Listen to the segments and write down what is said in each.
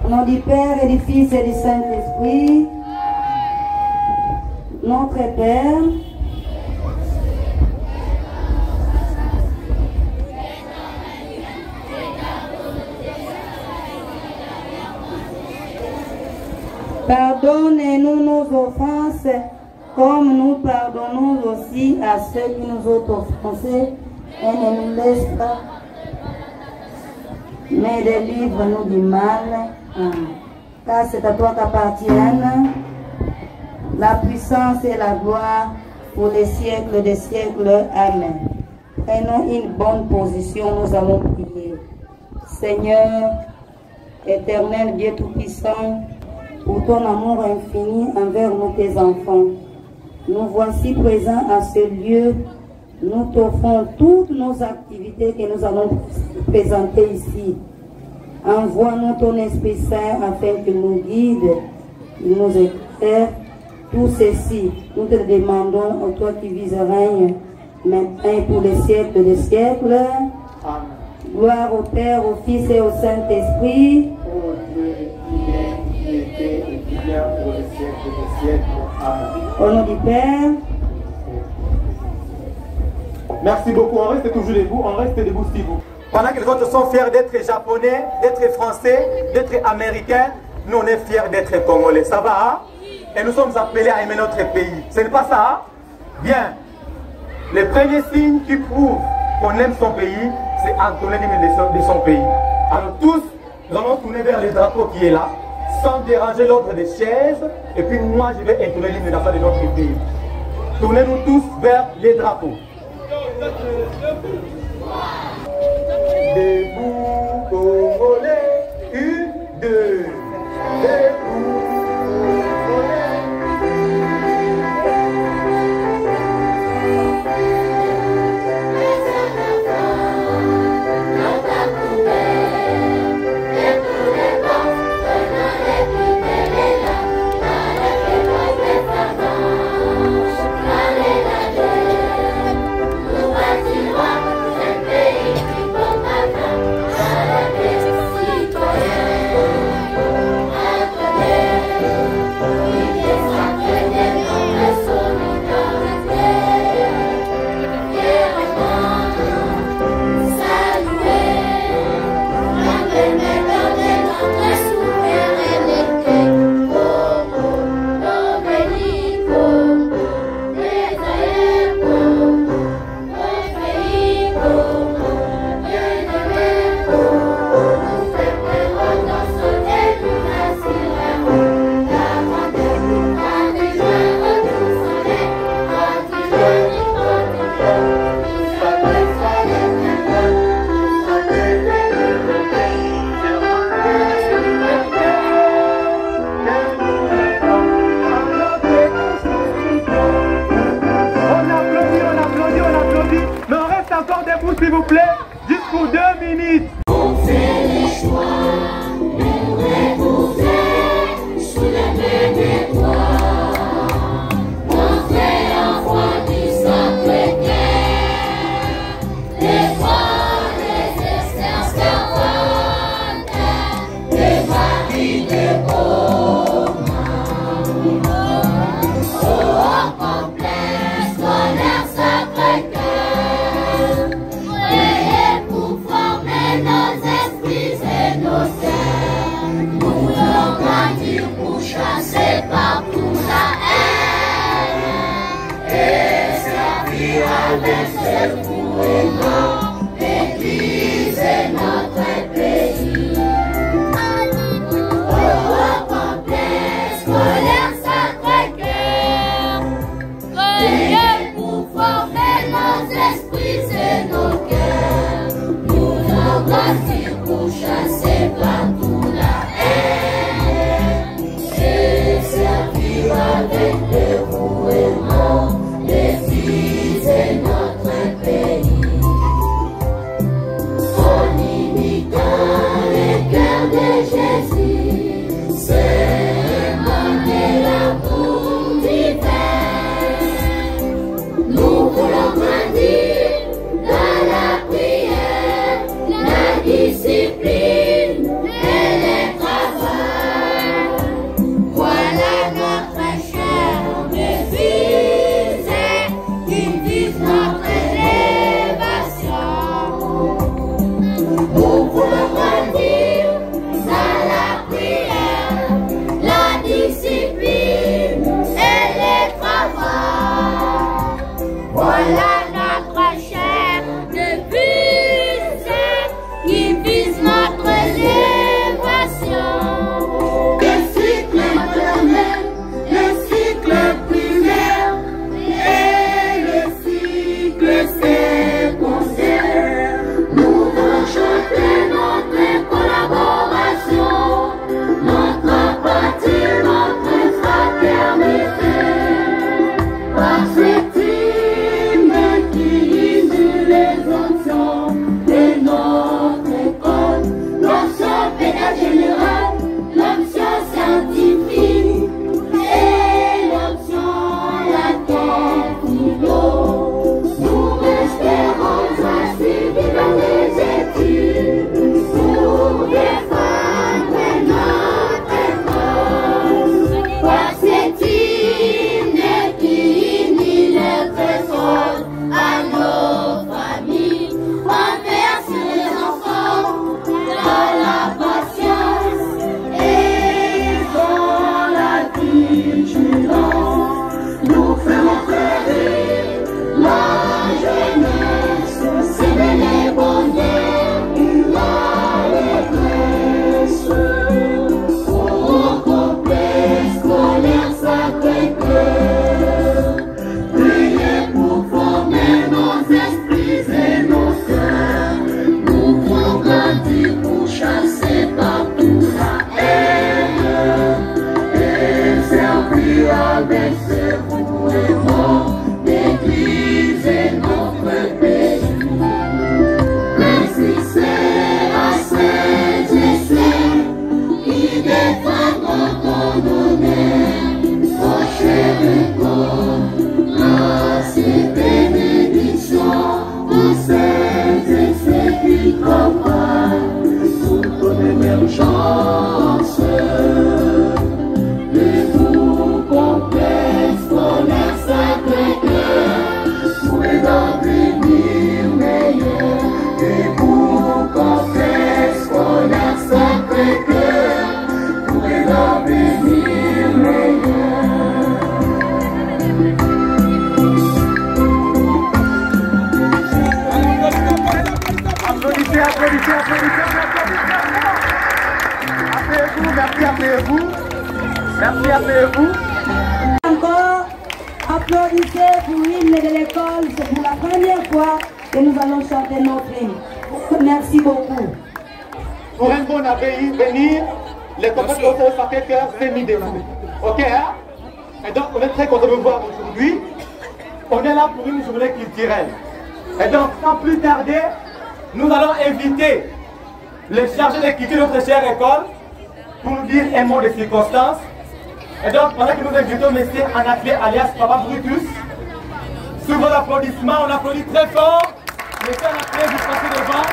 Au nom du Père et du Fils et du Saint-Esprit, notre Père, pardonnez-nous nos offenses, comme nous pardonnons aussi à ceux qui nous ont offensés, et ne nous laisse pas, mais délivre-nous du mal. Car c'est à toi qu'appartiennent la puissance et la gloire pour les siècles des siècles. Amen. Prenons une bonne position, nous allons prier. Seigneur, éternel Dieu Tout-Puissant, pour ton amour infini envers nous, tes enfants, nous voici présents à ce lieu. Nous t'offrons toutes nos activités que nous allons présenter ici. Envoie-nous ton Esprit Saint afin qu'il nous guide, qu'il nous éclaire. Tout ceci, nous te demandons, au toi qui vis et règne, maintenant et pour les siècles des siècles. Amen. Gloire au Père, au Fils et au Saint-Esprit. Ô Dieu, qui était et qui vient pour les siècles des siècles. Amen. Au nom du Père. Merci beaucoup. On reste toujours debout. On reste debout, s'il vous plaît. Pendant que les autres sont fiers d'être japonais, d'être français, d'être américains, nous on est fiers d'être congolais. Ça va, hein? Et nous sommes appelés à aimer notre pays. Ce n'est pas ça, hein? Bien. Le premier signe qui prouve qu'on aime son pays, c'est entonner l'hymne de son pays. Alors tous, nous allons tourner vers le drapeau qui est là, sans déranger l'ordre des chaises. Et puis moi, je vais entonner l'hymne de notre pays. Tournez-nous tous vers les drapeaux. Debout, Congolais, une, deux. Debout, s'il vous plaît, juste pour 2 minutes. On fait les choix, mais vous êtes sous la même étoile. On fait la foi du Sacré-Cœur, les voix des Esther Scarpane, les Marie de Beaumont. Au complexe scolaire Sacré-Cœur. Nos esprits et nos cœurs, nous voulons grandir pour chasser partout la haine et servir avec secouement l'Église et notre pays. Au complexe scolaire Sacré-Cœur, priez pour former nos esprits et nos cœurs. Grandir pour chasser partout la haine et servir avec dévouement les filles et notre pays. En imitant les cœurs de Jésus, c'est émaner l'amour divin. Nous voulons grandir dans la prière, la discipline et le travail. Appuyez-vous, merci, appuyez-vous. Merci, appuyez-vous. Encore, applaudissez pour l'hymne de l'école. C'est pour la première fois que nous allons chanter notre hymne. Merci beaucoup. Pour un bon abbaye venir, les compétences au Sacré-Cœur s'est mis debout. Ok, hein? Et donc, on est très content de vous voir aujourd'hui. On est là pour une journée culturelle. Et donc, sans plus tarder, nous allons inviter les chargés de culture de notre chère école pour nous dire un mot de circonstance. Et donc, pendant que nous invitons M. Anaclé alias Papa Brutus, sous vos applaudissements, on applaudit très fort. M. Anaclé, vous passez devant.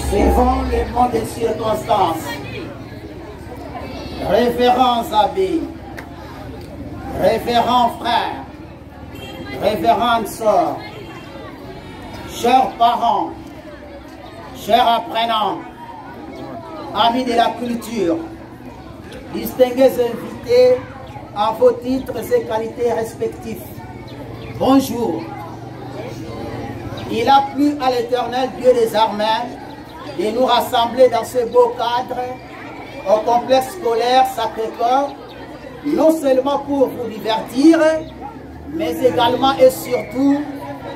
Suivant les mots de circonstance, révérends abbés, révérends frères, révérends sœurs, chers parents, chers apprenants, amis de la culture, distingués invités à vos titres et qualités respectifs, bonjour. Il a plu à l'Éternel Dieu des armées de nous rassembler dans ce beau cadre au complexe scolaire Sacré-Cœur, non seulement pour vous divertir, mais également et surtout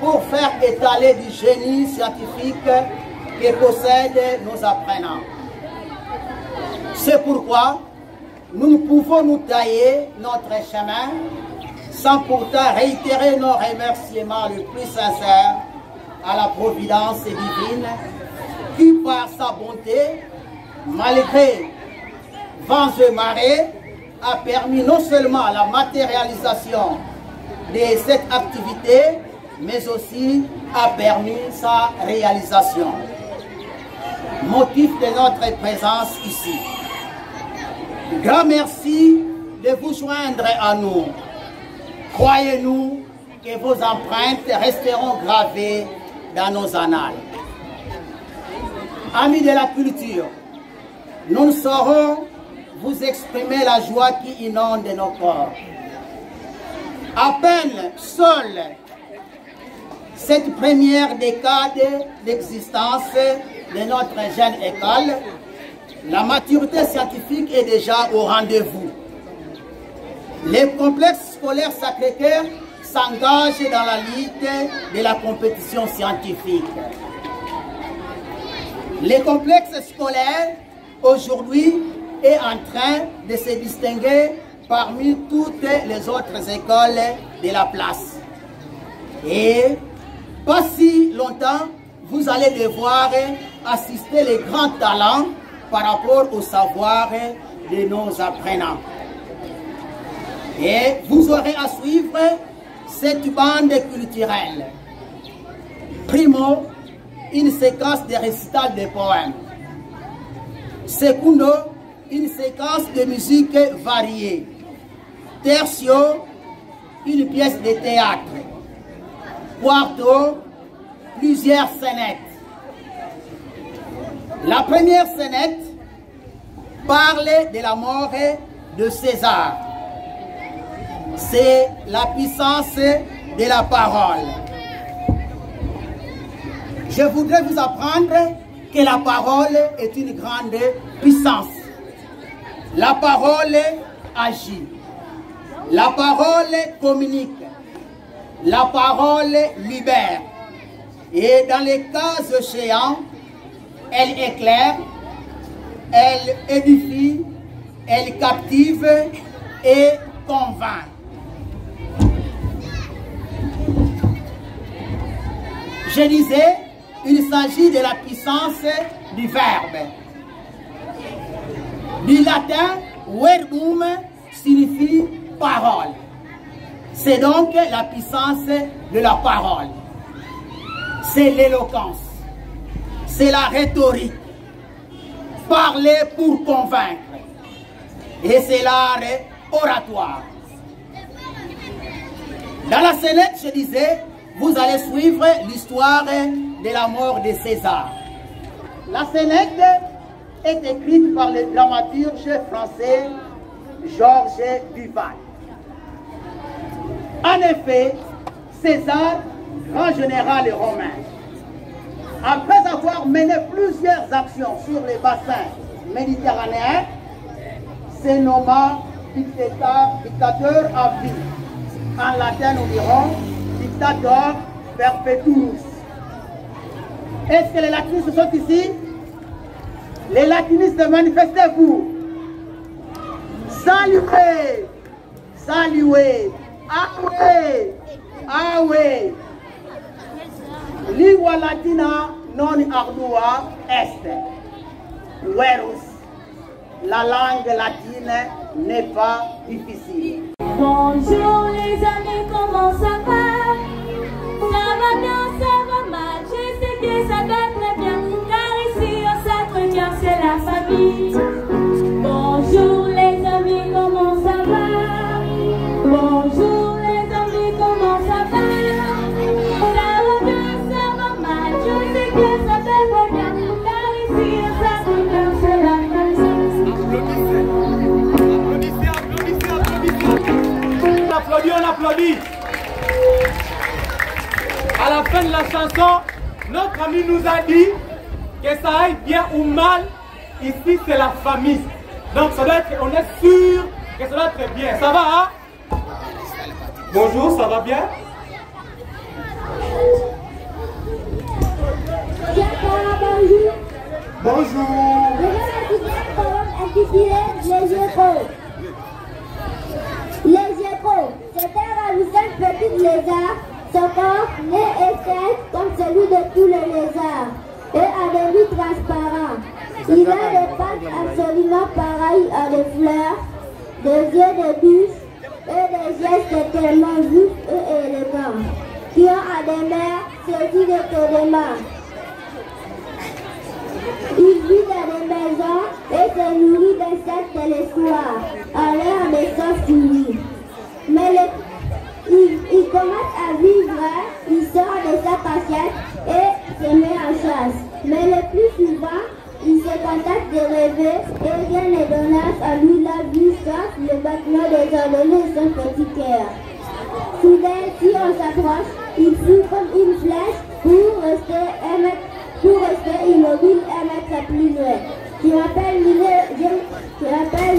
pour faire étaler du génie scientifique que possèdent nos apprenants. C'est pourquoi nous ne pouvons nous tailler notre chemin sans pourtant réitérer nos remerciements les plus sincères à la providence divine qui, par sa bonté, malgré vents et marées, a permis non seulement la matérialisation de cette activité, mais aussi a permis sa réalisation. Motif de notre présence ici. Grand merci de vous joindre à nous. Croyez-nous que vos empreintes resteront gravées dans nos annales. Amis de la culture, nous ne saurons vous exprimer la joie qui inonde nos corps. À peine seule cette première décade d'existence de notre jeune école, la maturité scientifique est déjà au rendez-vous. Les complexes scolaires Sacré-Cœur s'engagent dans la lutte de la compétition scientifique. Les complexes scolaires, aujourd'hui, est en train de se distinguer parmi toutes les autres écoles de la place. Et pas si longtemps, vous allez devoir assister les grands talents par rapport au savoir de nos apprenants. Et vous aurez à suivre cette bande culturelle. Primo, une séquence de récital de poèmes. Secondo, une séquence de musique variée. Tertio, une pièce de théâtre. Quarto, plusieurs scénettes. La première scénette parle de la mort de César. C'est la puissance de la parole. Je voudrais vous apprendre que la parole est une grande puissance. La parole agit. La parole communique. La parole libère. Et dans les cas échéants, elle éclaire, elle édifie, elle captive et convainc. Je disais, il s'agit de la puissance du verbe. Du latin, verbum signifie parole. C'est donc la puissance de la parole. C'est l'éloquence. C'est la rhétorique. Parler pour convaincre. Et c'est l'art oratoire. Dans la scénette, je disais, vous allez suivre l'histoire de la mort de César. La scénette est écrite par le dramaturge français Georges Duval. En effet, César, grand général romain, Après avoir mené plusieurs actions sur les bassins méditerranéens, se nomma dictateur à vie. En latin, nous dirons dictator perpetuus. Est-ce que les latinistes sont ici? Les latinistes, manifestez-vous. Saluez, saluez, awe, awe. Lingua latina non ardua est. Verus. La langue latine n'est pas difficile. Bonjour les amis, comment ça va? Ça va bien, ça va mal, je sais que ça va très bien, car ici on s'entretient, c'est la famille. Bonjour les amis, comment ça va? Bonjour les amis, comment ça va? Ça va bien, ça va mal, je sais que ça va très bien, car ici on s'entretient, c'est la famille. On applaudit. À la fin de la chanson, notre ami nous a dit que ça aille bien ou mal, ici c'est la famille. Donc ça doit être, on est sûr que ça doit être bien. Ça va, hein? Bonjour, ça va bien? Bonjour. Les échos, c'est un ravissant petit lézard. Son corps né et sec comme celui de tous les lézards et a des yeux transparents. Il a des pattes absolument pareilles à des fleurs, des yeux de bûche et des gestes tellement vifs et élégants qui ont à des mains saisies de télémas. Il vit dans des maisons et se nourrit d'insectes les soirs, à l'air de sauve-souris. Mais il commence à vivre, il sort de sa cachette et se met en chasse. Mais le plus souvent, il se contente de rêver et rien ne donne à lui la vie sauf le battement désordonné de son petit cœur. Soudain, si on s'approche, il fuit comme une flèche pour rester immobile 1 mètre plus loin. Je m'appelle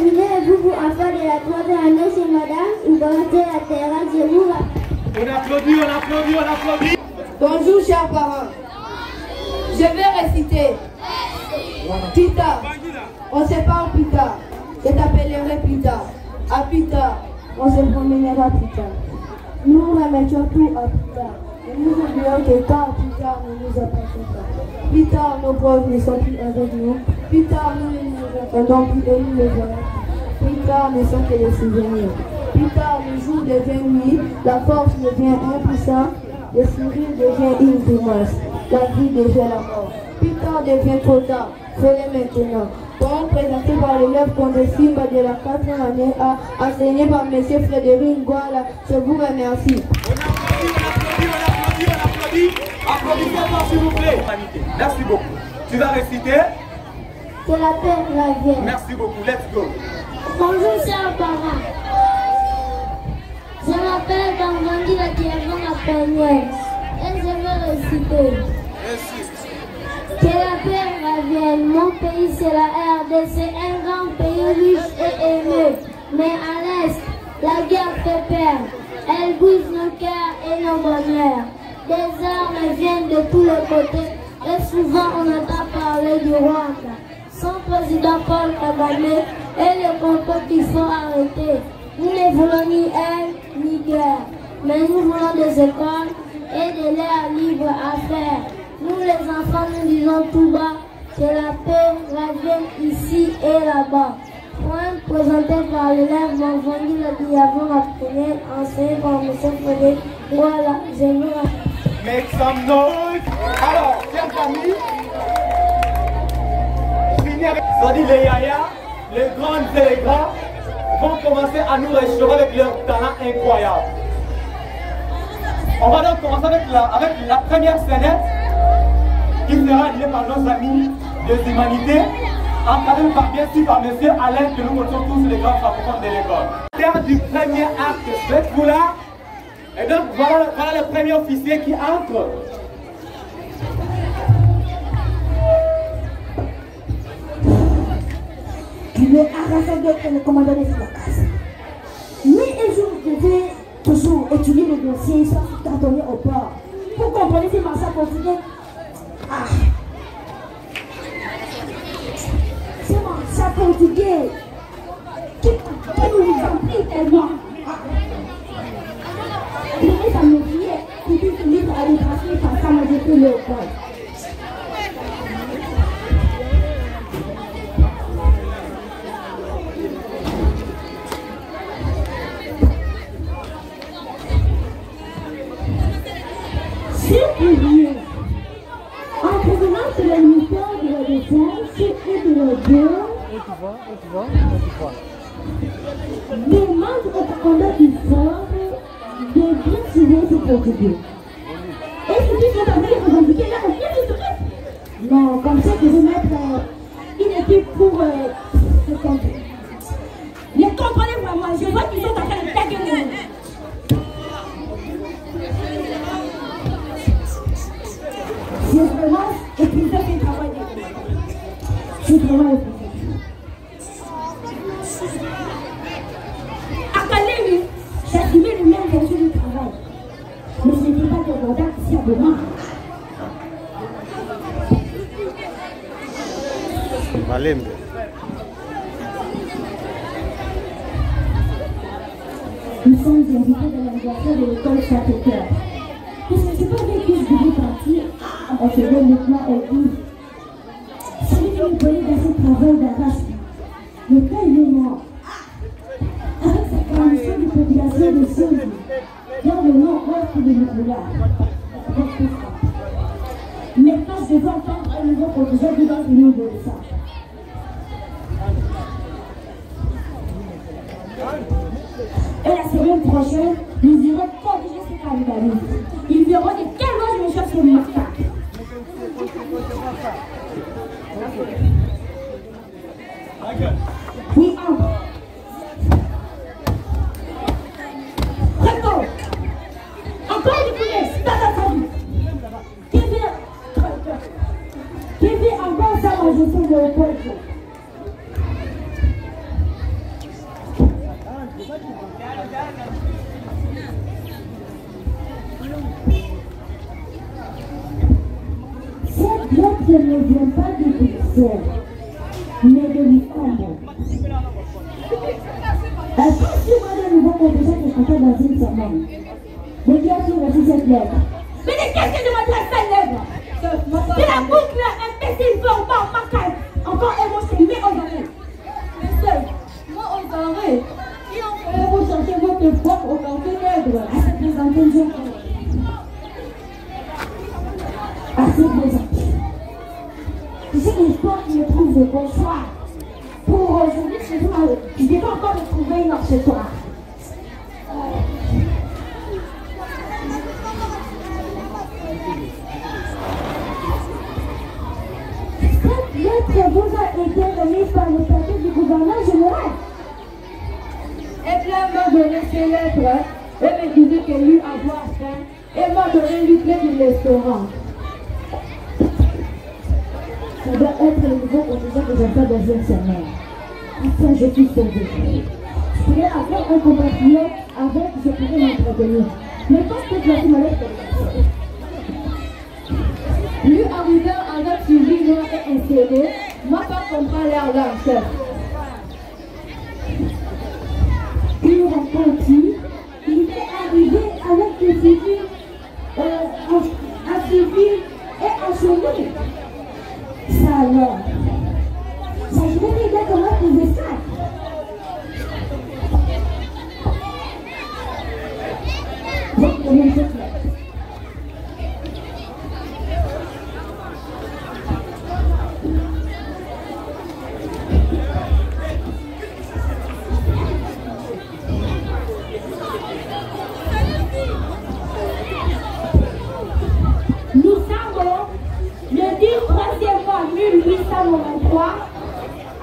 Miné, vous enfant de la 3e année chez madame, ou commencez la terrasse, je vous rappelle. On applaudit, on applaudit, on applaudit. Bonjour chers parents. Je vais réciter. Plus tard, on se parle plus tard. Je t'appellerai plus tard. À plus tard, on se promènera plus tard. Nous remettions tout à plus tard. Et nous oublions que quand plus tard ne nous appartient pas. Plus tard, nos preuves ne sont plus avec nous. Plus tard, nous ne nous entendons plus et nous ne voyons plus. Plus tard, ne sont que des souvenirs. Plus tard, le jour devient nuit, la force devient impuissante, le sourire devient une grimace, la vie devient la mort. Plus tard devient trop tard, fais-le maintenant. Donc, présenté par l'élève Condé-Simba de la 4e année A, enseigné par M. Frédéric Ngwala, je vous remercie. On applaudit. Applaudissez-moi s'il vous plaît. Merci beaucoup. Tu vas réciter? Que la paix revienne. Merci beaucoup. Let's go. Bonjour chers parents. Je m'appelle Bambandi la Diagon à Peignel et je vais réciter. Que la paix revienne. Mon pays c'est la RDC, un grand pays riche et aimé. Mais à l'est, la guerre fait peur. Elle brise nos cœurs et nos bonheurs. Des armes viennent de tous les côtés et souvent on entend parler du Rwanda. Son président Paul Kagame et le complot qu'il faut arrêter. Nous ne voulons ni haine ni guerre, mais nous voulons des écoles et de l'air libre à faire. Nous les enfants nous disons tout bas que la paix revienne ici et là-bas. Point présenté par l'élève Manvandi le Diavon à Peignel, enseigné par M. Frédéric. Voilà, je vous rappelle. Make some noise. Alors, chers amis, c'est-à-dire les yaya, les grandes et les grands vont commencer à nous réchauffer avec leur talent incroyable. On va donc commencer avec la première scénette qui sera animée par nos amis des humanités, encadrée bien sûr par M. Alain, que nous connaissons tous les grands francophones de l'école. Terme du premier acte, faites-vous là. Et donc voilà le premier officier qui entre. tracer le commandant des vacances. Mais un jour, je devais toujours étudier le dossier, soit cantonné au port. Pour comprendre ces marchands portugais. Ah! Ces marchands portugais qui nous remplissent tellement. Mais ça me dit, qui dit que livre à l'étranger par ça, moi j'ai fait le port. En provenance de la ministère de la Défense et de la guerre, demande au commandant du fort de bien signer ce portugais. Est-ce que tu vas venir revendiquer là au pied du non, comme ça je vais mettre une équipe pour se compter. Les comprenez vraiment, je vois qu'ils sont en train de taguer. Je vraiment épuisé ce travail. Je suis vraiment épuisé. À Calais, j'ai assumé le même version du travail. Mais ce n'était pas de regard si à demain. Malembe. Nous sommes invités dans l'anniversaire de l'école Sacré-Cœur. Et ce n'est pas vrai que je devais partir. On se donne maintenant au bout. Celui qui nous connaît dans ce travail d'arrachement, le cas il est mort. Avec sa condition de population de Saint-Louis, dans le nord-ouest de Nicolas. Maintenant, je vais entendre un nouveau projet qui va venir de ça. Et la semaine prochaine, nous irons corriger ces cannibalismes. Ils verront de quelle loi je me cherche le macaque. Oui, Recto. Encore du poulet, dans la famille. Qui vient encore sa majesté de l'école. Cette lettre ne vient pas de Bruxelles, mais de Luxembourg. Attention à de nouveaux composants qui sont dans une semaine. Mais qui a reçu cette lettre? Mais de qu'est-ce que je m'adresse cette lettre? C'est la boucle imbécile, formant, macaque. Encore émotion, mais aux arrêts. Monsieur, moi aux arrêts. Vous cherchez votre propre au café nègre. À se présenter une journée. À se présenter. C'est l'histoire qui me trouve le bonsoir. Pour aujourd'hui, je ne vais pas encore me trouver une accessoire. Cette lettre vous a été remise par le statut du gouverneur général. Et bien, m'a donné ces lettres et me disait que lui avoir faim et m'a donné lui clé du restaurant. Ça doit être le nouveau contingent que j'entends dans une semaine. Enfin, je suis sauvé. Je pourrais avoir un compatriote avec je pourrais m'entretenir. Mais quand je peux placer ma lettre, lui arrivant avec suivi noir et installé, moi pas comprendre l'air d'un. Il rencontre, il est arrivé avec des civils en civil et en chemin. Ça alors, ça je vais t'aider comment trouver ça. Donc, on est fait. Nous savons le 13e mois 1893,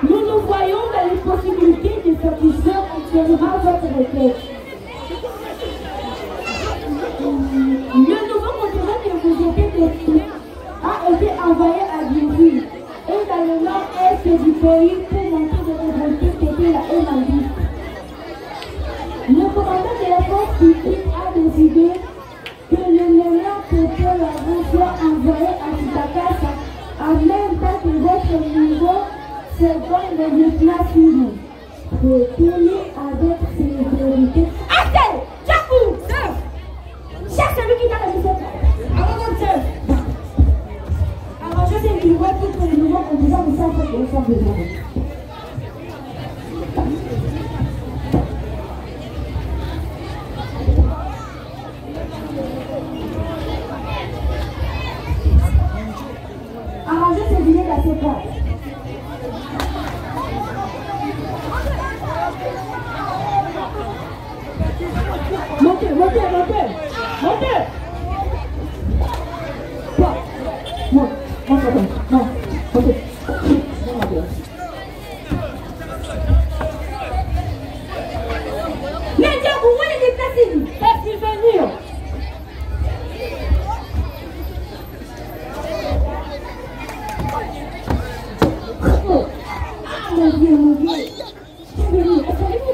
nous nous voyons dans les possibilités de satisfaire actuellement votre requête. Le nouveau contingent que vous avez décrit a été envoyé à Djibouti et dans le nord-est du pays pour monter de révolter qui était envoyé à Titakasa en même temps que votre niveau selon le lieutenant civil. Retournez avec sécurité. Assez! Jacob! Cherche celui qui t'a laissé faire. Alors, je sais qu'il voit tous les nouveaux composants de ça pour qu'ils soient besoin. Arrangez ces billets d'assez pas. Montez, montez, montez. Montez. Quoi? Monte, monte, monte, monte, montez. Maintenant, vous voulez déplacer. Faites-il venir. Mon Dieu, mon Dieu.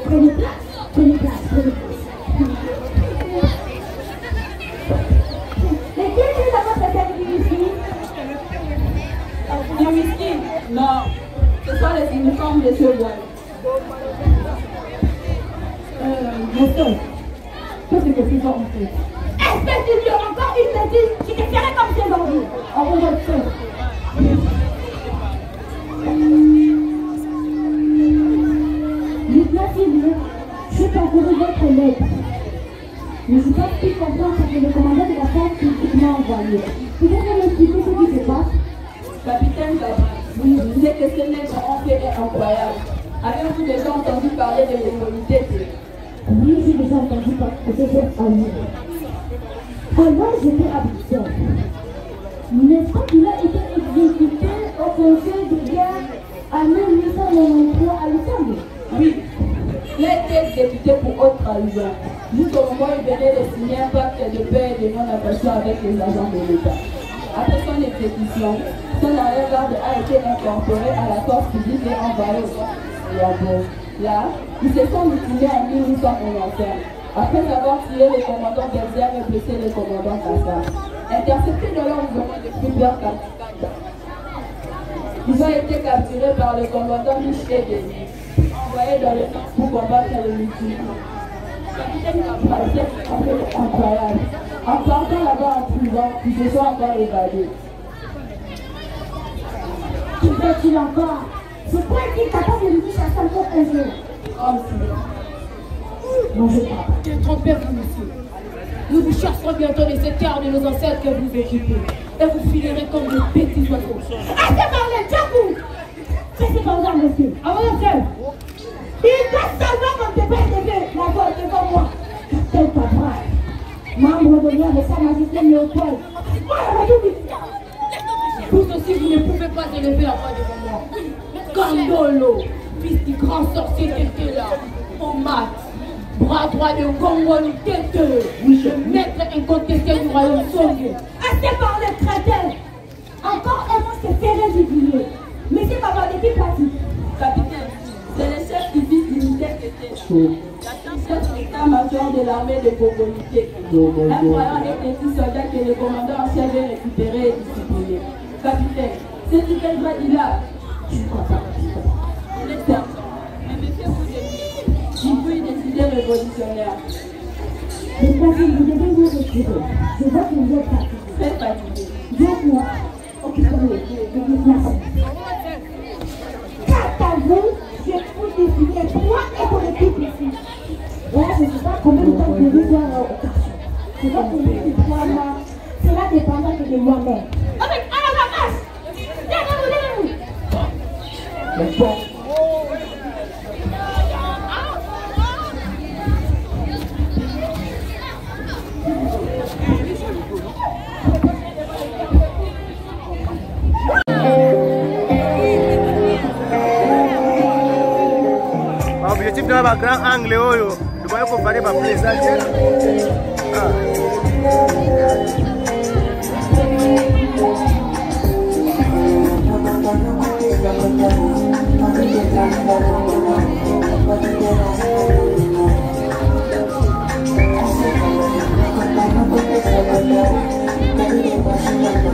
Prenez place. Prenez place, prenez place. Mais qui est-ce que votre service du whisky? Du whisky? Non. Ce sont les uniformes de ce bois. Monsieur, qu'est-ce que c'est ça en fait? Espèce de vieux, encore une bêtise, je te ferai comme c'est vendu. En votre fait. Dites-moi s'il vous plaît, je peux parcourir votre lettre. Mais je pense qu'il comprend ce que le commandant de la force m'a envoyé. Pouvez-vous m'expliquer ce qui se passe? Capitaine Gabin, vous nous disiez que ce nègre en fait est incroyable. Avez-vous déjà entendu parler de l'immunité? Oui, j'ai déjà entendu parler de cette année. Alors j'étais absent. N'est-ce pas qu'il a été exécuté au conseil de guerre en 1893 à Luxembourg? Oui. Il a été exécuté pour haute trahison. Nous, au moment où il venait de signer un pacte de paix et de non-agression avec les agents de l'État. Après son exécution, son arrière-garde a été incorporé à la force publique et envoyé au camp de Yabo. Là, ils se sont mutilés en 1895. Après avoir tué le commandant Berger et blessé le commandant Kassa. Interceptés de leur zone de plusieurs capitaines. Ils ont été capturés par le commandant Michel Denis, envoyés dans le camp pour combattre le musulman. Capitaine Capra, c'est incroyable. En partant là-bas en prison, ils se sont encore évadés. Qui fait-il encore? C'est quoi qui est capable de nous chasser encore un jour? Oh, Seigneur. Non, je parle. Trompez-vous, monsieur. Nous vous chasserons bientôt de cette terre de nos ancêtres que vous occupez. Et vous filerez comme de petits oiseaux. Assez parler, Djakou! Laissez parler, monsieur. À mon chef. Il doit savoir qu'on ne peut pas élever la voix devant moi. Capitaine Cabral, membre de l'ordre de Sa Majesté Léopold. Moi, la radio du Vous aussi, vous ne pouvez pas élever la voix devant moi. Kandolo, fils du grand sorcier Tetela, Omat, bras droit de Gongoni Tete, maître incontesté du royaume Songé. Assez parler, traiter. Encore un mot se ferait jubiler. Mais c'est pas mal de qui pratique. Capitaine, c'est le chef du vice-militaire Tetela, l'assistant de l'état-major de l'armée de Gongoni. Un croyant et petit soldat que le commandant en chef est récupéré et discipliné. Capitaine, c'est ce qu'elle va dire là. Je ne crois pas. Mais mettez-vous de lui. Il peut des idées révolutionnaires. Les personnes, vous devez vous retrouver. Je vois que vous êtes fatigué. Très fatigué. Dites-moi, occupez-vous de déplacer. Quant à vous, je vous définir 3 économiques ici. Là, je ne sais pas combien de temps je vais faire au quartier. Je vais payer ces 3 mois. Cela dépendra que de moi-même. Avec à la vache! Dégagez-vous! Mais bon. Objectif dans le grand angle, vous voyez qu'on fallait pas plus ça. Thank you.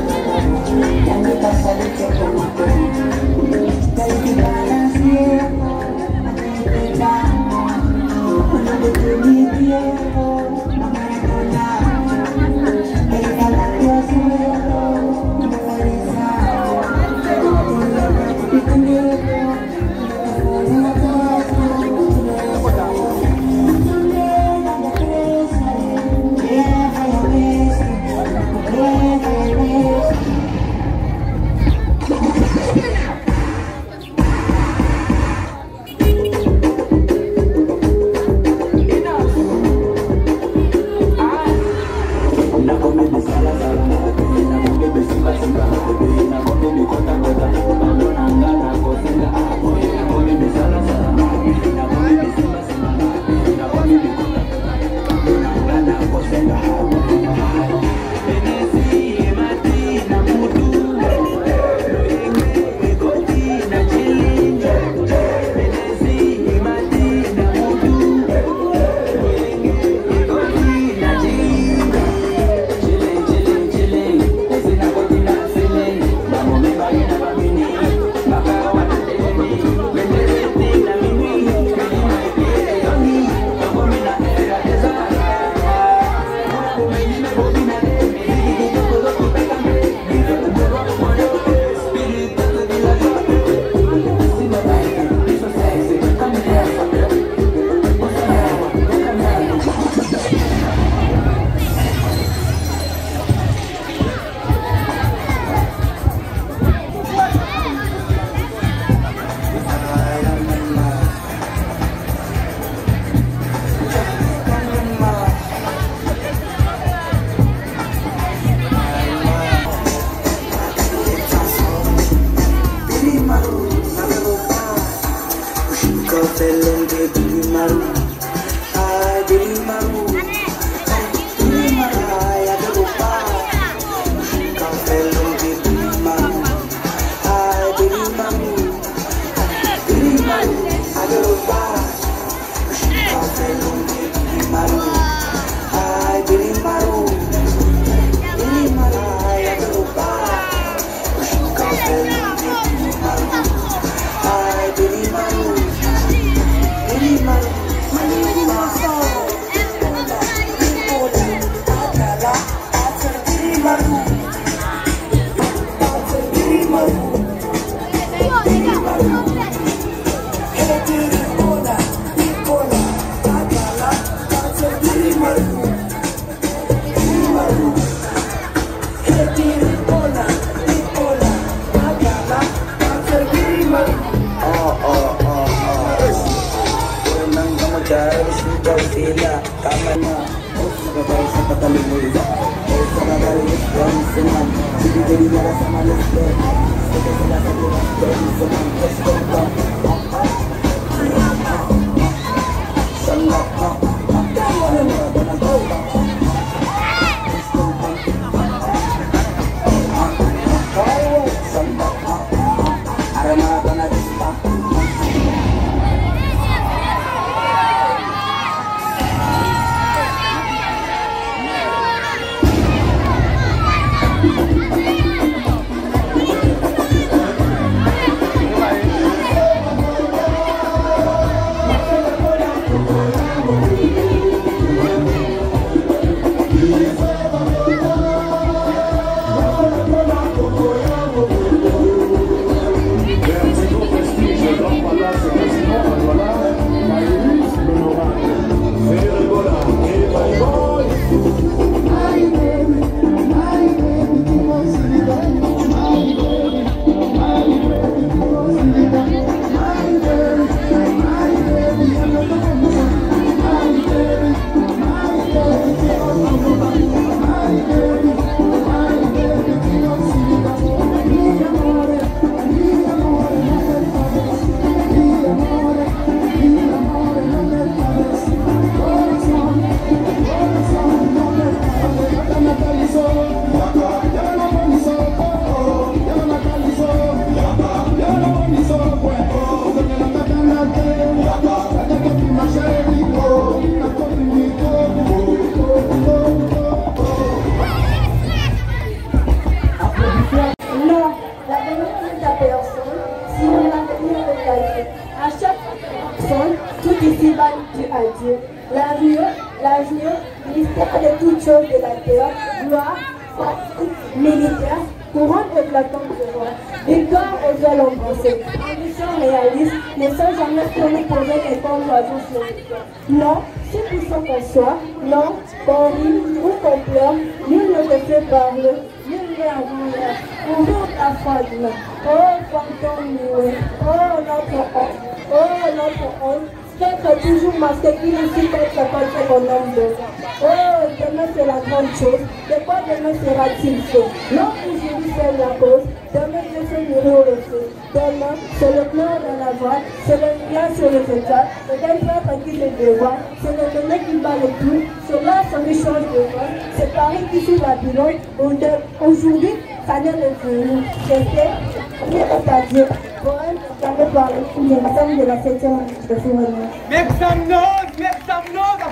l'avenir, ministère de toutes choses de la terre, gloire, militaire, couronne éclatante de joie, victoire aux ailes embrassées, ambition réaliste, ne sont jamais tourner pour les comme l'oiseau sur le cœur. Non, si puissant qu'on soit, non, qu'on rit ou qu'on pleure, nul ne te fait parler, nul n'est avant l'air, toujours ta foi de main. Oh, fantôme noué, oh, notre honte, oh, notre honte, être toujours masqué qui ne sait pas ce qu'on nomme besoin. Oh, demain c'est la grande chose. De quoi demain sera-t-il fait? Non, aujourd'hui c'est la cause. Demain je fais mourir le feu. Demain c'est le pleur dans la voie. C'est le lien sur le fétal. C'est un frère qui le dévoile. C'est le demain qui bat le tout. C'est là son échange de voix. C'est Paris qui suit la bilan. Aujourd'hui, ça n'est le venu. C'était c'est-à-dire poème interprété par l'ensemble de la 7e de Fournier. Make some noise,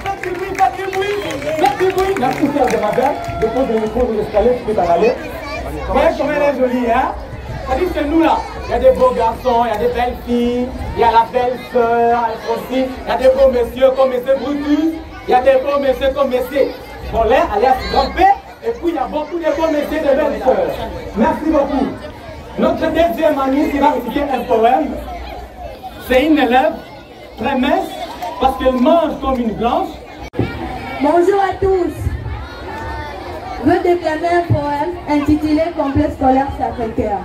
faites du bruit, faites du bruit, faites du bruit. Merci Pierre de Rabel, dépose le micro de l'escalier, tu peux t'en aller. Voyez comme elle est jolie, hein? Ça dit c'est nous là, il y a des beaux garçons, il y a des belles filles, il y a la belle sœur, Alphonsine, il y a des beaux messieurs comme M. Brutus, il y a des beaux messieurs comme M. Bollin, alias Grand-Père, et puis il y a beaucoup de beaux messieurs de belles sœurs. Merci beaucoup. Notre deuxième amie qui va réciter un poème, c'est une élève très mince parce qu'elle mange comme une blanche. Bonjour à tous. Je veux déclamer un poème intitulé Complexe scolaire Sacré-Cœur.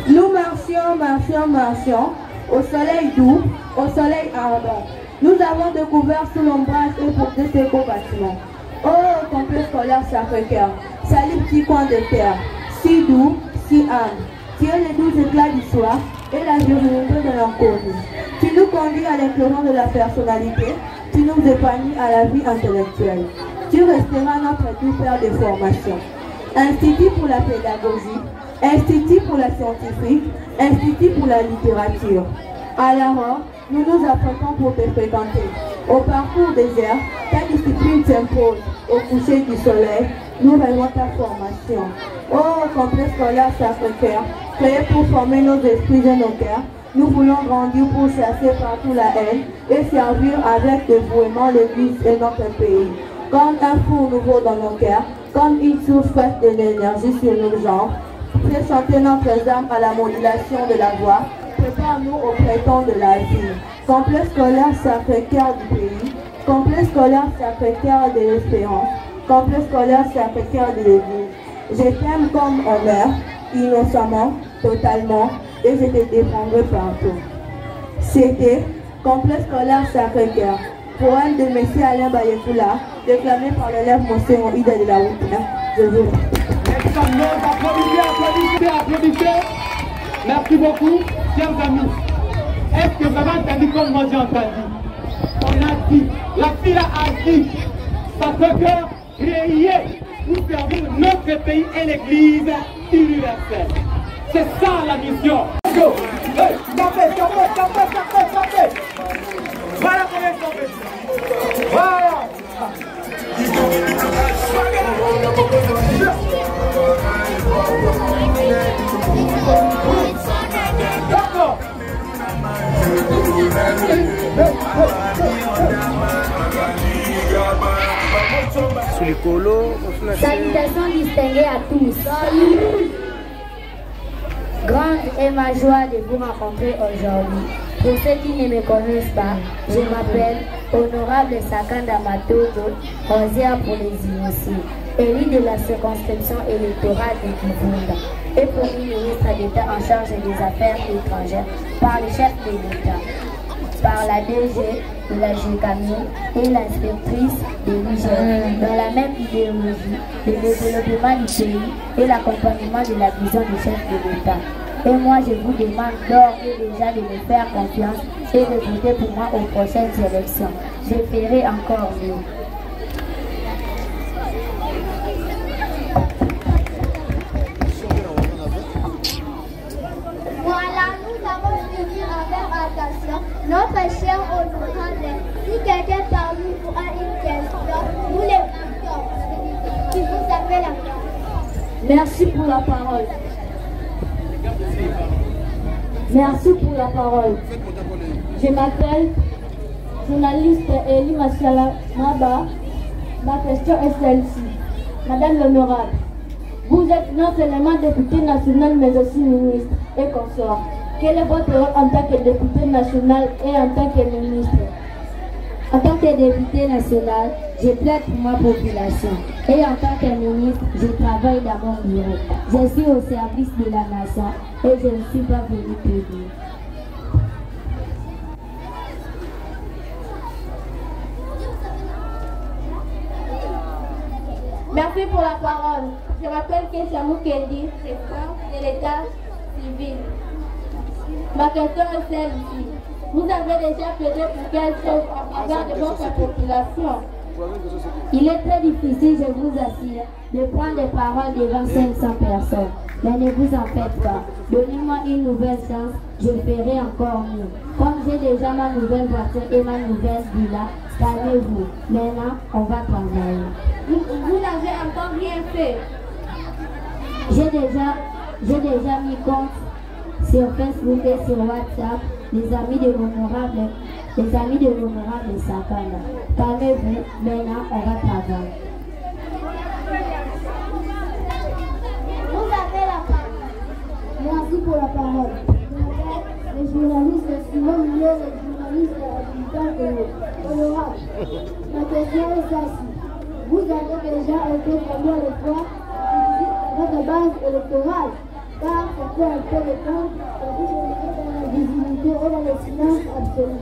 Nous marchions au soleil doux, au soleil ardent. Nous avons découvert sous l'ombrage et porté ces beaux bâtiments. Oh, complexe scolaire Sacré-Cœur, salut petit coin de terre, si doux, si âme. Tu es les doux éclats du soir et la virginité de l'inconnu. Tu nous conduis à l'éclairement de la personnalité, tu nous épanouis à la vie intellectuelle. Tu resteras notre doux père de formation. Institut pour la pédagogie, institut pour la scientifique, institut pour la littérature. Alors, nous nous apprêtons pour te fréquenter. Au parcours désert, ta discipline s'impose. Au coucher du soleil, nous rêvons ta formation. Oh, complexe scolaire Sacré-Cœur, créé pour former nos esprits et nos cœurs, nous voulons grandir pour chasser partout la haine et servir avec dévouement l'Église et notre pays. Comme un four nouveau dans nos cœurs, comme une source faite de l'énergie sur nos jambes, fais chanter notre âme à la modulation de la voix, prépare-nous au printemps de la vie. Complexe scolaire Sacré-Cœur du pays, complexe scolaire Sacré-Cœur de l'espérance, complexe scolaire Sacré-Cœur de l'Église. Je t'aime comme un mère, innocemment, totalement, et je te défendrai partout. C'était complexe scolaire Sacré-Cœur, poème de M. Alain Bayekula, déclamé par l'élève Monseigneur Ida de la route. Je vous applaudissez. Merci beaucoup, chers amis. Est-ce que vous avez entendu comme moi j'ai entendu? On a dit, la fille a dit, ça peut créer pour servir notre pays et l'église universelle. C'est ça la mission. Go! Hey, tapez. Voilà comment ils sont faits. Voilà. D'accord. Sous les colos, salutations distinguées à tous. Grande est ma joie de vous rencontrer aujourd'hui. Pour ceux qui ne me connaissent pas, je m'appelle Honorable Sakanda Matodo, Rosière pour les initiés, élu de la circonscription électorale de Kivunda et premier ministre d'État en charge des affaires étrangères par le chef de l'État, par la DG de la GCAMI et l'inspectrice de l'IGN, dans la même idéologie, le développement du pays et l'accompagnement de la vision du chef de l'État. Et moi, je vous demande d'ores et déjà de me faire confiance et de voter pour moi aux prochaines élections. Je ferai encore mieux. Voilà, nous avons suivi avec attention notre cher honorable. Si quelqu'un parmi vous a une question, nous l'écoutons. Si vous avez la parole. Merci pour la parole. Merci pour la parole. Je m'appelle journaliste Elie Masiala Maba. Ma question est celle-ci. Madame l'honorable, vous êtes non seulement député national mais aussi ministre et consort. Quel est votre rôle en tant que député national et en tant que ministre? En tant que député national, je plaide pour ma population. Et en tant que ministre, je travaille dans mon bureau. Je suis au service de la nation et je ne suis pas venu plaider. Merci pour la parole. Je m'appelle Keshamou Kendi, président de l'État civil. Ma question est celle-ci. Vous avez déjà plaidé pour quelle chose en faveur de votre population? Il est très difficile, je vous assure, de prendre des paroles devant 500 personnes. Mais ne vous en faites pas. Donnez-moi une nouvelle chance, je ferai encore mieux. Comme j'ai déjà ma nouvelle voiture et ma nouvelle villa, calmez-vous. Maintenant, on va travailler. Vous n'avez encore rien fait. J'ai déjà mis compte sur Facebook et sur WhatsApp, les amis de l'honorable Sakanda. Calmez-vous, maintenant on va travailler. Vous avez la parole. Merci pour la parole. Les journalistes, Simon Milieu, les journalistes habitants honorables. Ma question est celle-ci. Vous avez déjà été combien de fois à votre base électorale? Car ça fait un peu de temps que vous êtes dans la visibilité et dans le silence absolu.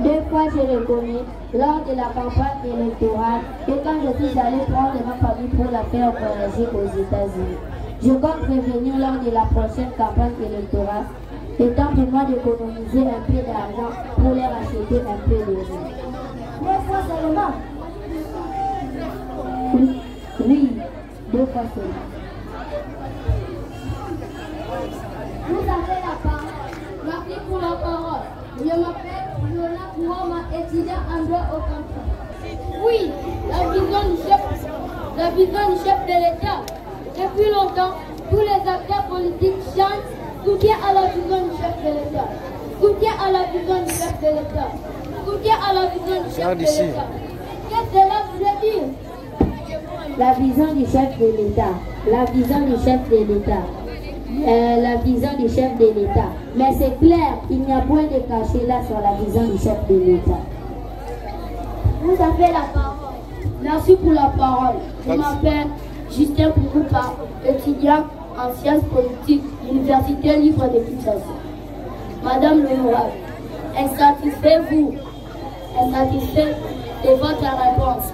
2 fois je reconnais lors de la campagne électorale et quand je suis allé prendre ma famille pour la faire voyager aux États-Unis. Je compte revenir lors de la prochaine campagne électorale, étant pour moi d'économiser un peu d'argent pour leur acheter un peu de riz. 2 fois seulement? Oui, 2 fois seulement. Vous avez la parole. Merci pour la parole. Je m'appelle Yola Kouama, étudiant en droit au campus. Oui, la vision du chef de l'État. Depuis longtemps, tous les acteurs politiques chantent soutien à la vision du chef de l'État. Soutien à la vision du chef de l'État. Soutien à la vision du chef de l'État. Qu'est-ce que cela veut dire? La vision du chef de l'État. La vision du chef de l'État. La vision du chef de l'État. Mais c'est clair, il n'y a point de cachet là sur la vision du chef de l'État. Vous avez la parole. Merci pour la parole. Je m'appelle Justin Poukoupa, étudiant en sciences politiques, Université libre de Kinshasa. Madame l'honorable, insatisfait-vous de votre réponse.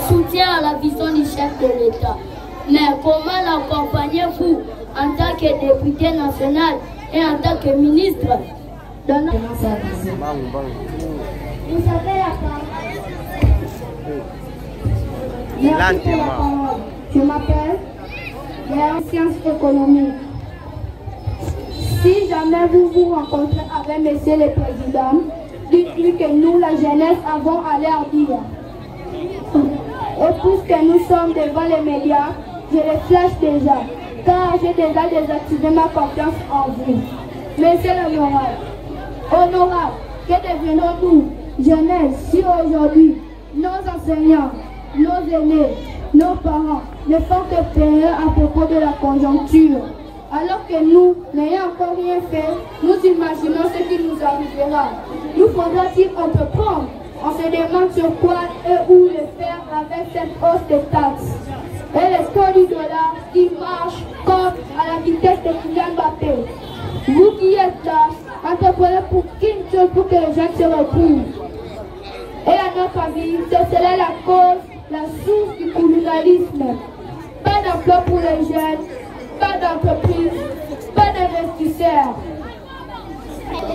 Soutien à la vision du chef de l'État. Mais comment l'accompagnez-vous en tant que député national et en tant que ministre dans notre vision? Vous savez la parole. Merci pour la parole. Je m'appelle Léa Sciences économiques. Si jamais vous vous rencontrez avec Monsieur le Président, dites-lui que nous, la jeunesse, avons à leur dire. Et puisque nous sommes devant les médias, je les flash déjà, car j'ai déjà désactivé ma confiance en vous. Monsieur honorable, que deviendrons-nous, jeunesse, si aujourd'hui, nos enseignants, nos aînés, nos parents ne font que payer à propos de la conjoncture, alors que nous, n'ayant encore rien fait, nous imaginons ce qui nous arrivera. Nous faudra-t-il entreprendre? On se demande sur quoi et où le faire avec cette hausse de taxes. Et le score du dollar qui marche comme à la vitesse de Kylian Mbappé. Vous qui êtes là, entreprenez pour qu'une chose pour que les gens se retrouvent. Et à notre avis, c'est cela la cause, la source du colonialisme. Pas d'emploi pour les jeunes, pas d'entreprise, pas d'investisseurs.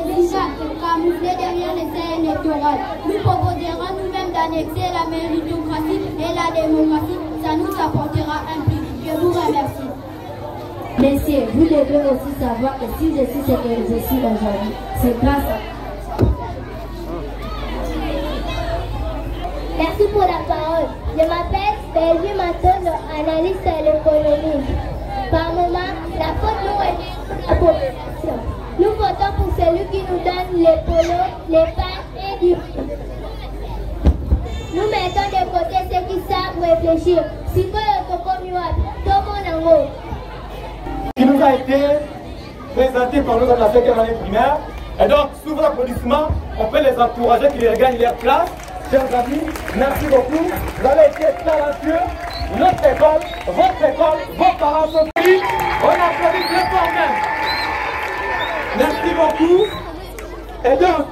Déjà, camouflé derrière les scènes électorales, nous proposerons nous-mêmes d'annexer la méritocratie et la démocratie. Ça nous apportera un plus. Je vous remercie. Messieurs, vous devez aussi savoir que si je suis ce que je suis aujourd'hui, c'est grâce à... Merci pour la parole. Je m'appelle Bellevue Maton, analyste à l'économie. Par moment, la faute nous est la population. Nous votons pour celui qui nous donne les polos, les pains et du... Nous mettons de côté ceux qui savent réfléchir. Si vous qui nous a été présenté par nous dans la 5e année primaire. Et donc, sous vos applaudissements, on peut les encourager, qu'ils regagnent leur place. Chers amis, merci beaucoup. Vous avez été talentueux. Notre école, votre école, vos parents sont venus. On applaudit très fort même. Merci beaucoup. Et donc,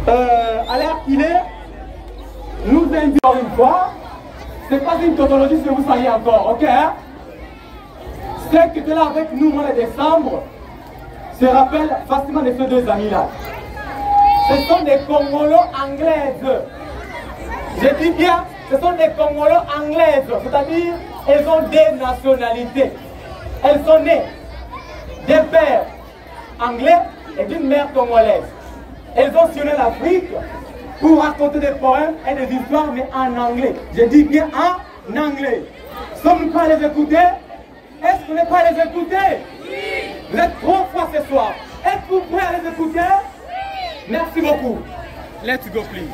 à l'heure qu'il est, nous invitons une fois. Ce n'est pas une tautologie si vous soyez encore, ok? Hein? Ceux qui étaient là avec nous au mois de décembre se rappellent facilement de ces deux amis-là. Ce sont des Congolo-Anglaises. Je dis bien, ce sont des Congolo-Anglaises, c'est-à-dire elles ont des nationalités. Elles sont nées d'un père anglais et d'une mère congolaise. Elles ont sillonné l'Afrique pour raconter des poèmes et des histoires, mais en anglais. Je dis bien en anglais. Sommes-nous prêts à les écouter? Est-ce qu'on n'est pas à les écouter? Oui. Vous êtes trop forts ce soir. Êtes-vous prêts à les écouter? Oui. Merci beaucoup. Let's go, please.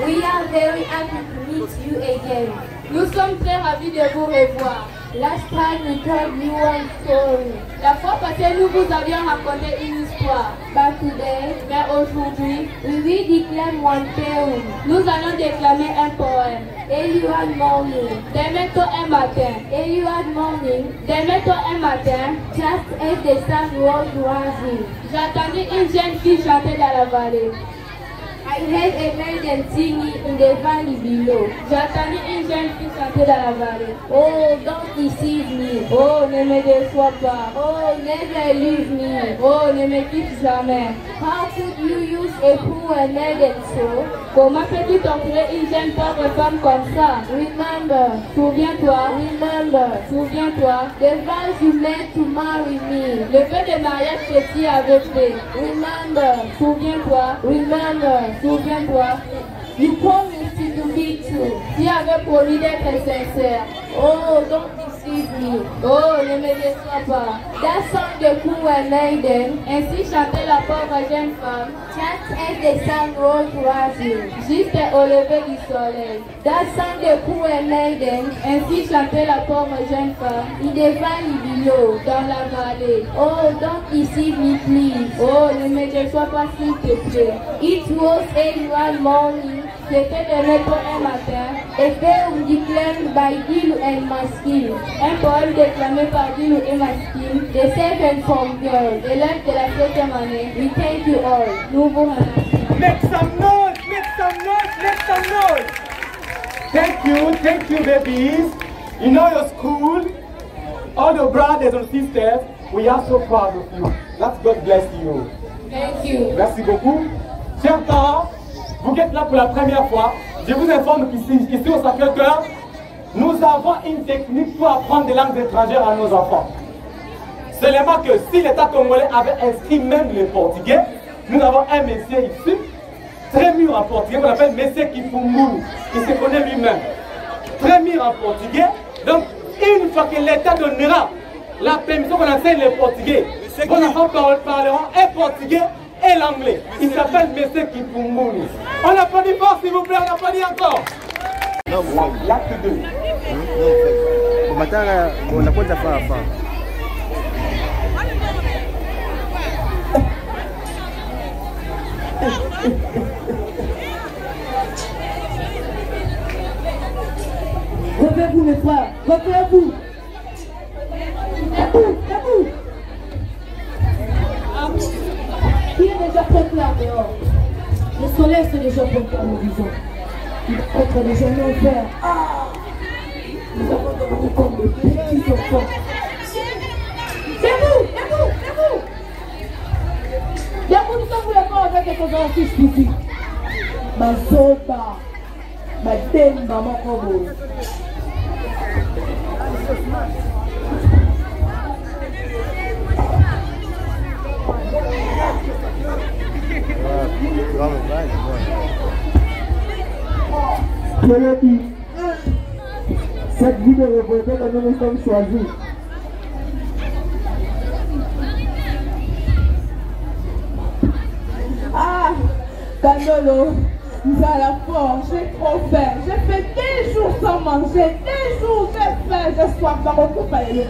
We are very happy to meet you again. Nous sommes très ravis de vous revoir. Last time we told you one story. La fois passée, nous vous avions raconté une histoire. But today, mais aujourd'hui, we will declare one poem. Nous allons déclamer un poème. Early morning, demain tôt un matin. Early morning, demain tôt un matin. Just as the sun was rising. J'attendais une jeune fille chanter dans la vallée. I heard a maiden singing in the valley below. J'attendais une jeune fille chanter dans la vallée. Oh, don't deceive me. Oh, ne me déçois pas. Oh, never leave me. Oh, ne me quitte jamais. How could you use a poor maiden so? Comment peux-tu t'enfuir une jeune pauvre femme comme ça? Remember, souviens-toi. Remember, souviens-toi. The vows you made to marry me. Le vœu de mariage que tu avais fait. Remember, souviens-toi. Remember. Souviens-toi, you promised to be true. Tu avais promis d'être sincère. Oh, don't deceive me. Oh, ne me déçois pas. That song de Poor Maiden, ainsi chantait la pauvre jeune femme. Just as the sun rose rising, juste au lever du soleil. That song de Poor Maiden, ainsi chantait la pauvre jeune femme. In the valley below, dans la vallée. Oh, don't deceive me, please. Oh, ne me déçois pas s'il te plaît. It was early one morning. C'était demain tôt un matin. A poem declared by Dilu and Maskin. Un poème déclamé par Dilu et Maskin. The second from girl. Élève de la 7e année. We thank you all. Nous vous remercions. Make some noise, make some some noise, make some noise. Thank you, babies. You know your school, all your brothers and sisters, we are so proud of you. That God bless you. Thank you. Merci beaucoup. Chers parents, vous êtes là pour la première fois. Je vous informe qu'ici au Sacré-Cœur, nous avons une technique pour apprendre des langues étrangères à nos enfants. Seulement que si l'État congolais avait inscrit même le portugais, nous avons un monsieur ici, très mûr en portugais, qu'on appelle Monsieur Kipunguru. Il se connaît lui-même. Très mûr en portugais. Donc, une fois que l'État donnera la permission qu'on enseigne le portugais, vos enfants parleront un portugais et l'anglais. Il s'appelle Monsieur Kipunguru. On applaudit fort, s'il vous plaît, on applaudit encore. L'acte 2. Au matin, on a quoi de faire. Repérez-vous mes frères, repérez-vous. Debout. Il est déjà très clair dehors. Le soleil c'est déjà pointé à l'horizon. Il va être déjà l'enfer. Nous avons devenu comme des petits enfants. Debout. Debout, nous sommes d'accord avec les conservatifs physiques. Ma soda, ma demba, mon combo. Cette vie de révolté que nous sommes choisis. Kandolo, nous à la force, j'ai trop faim. J'ai fait des jours sans manger, des jours j'ai faim, j'ai soif, par contre, pas aller.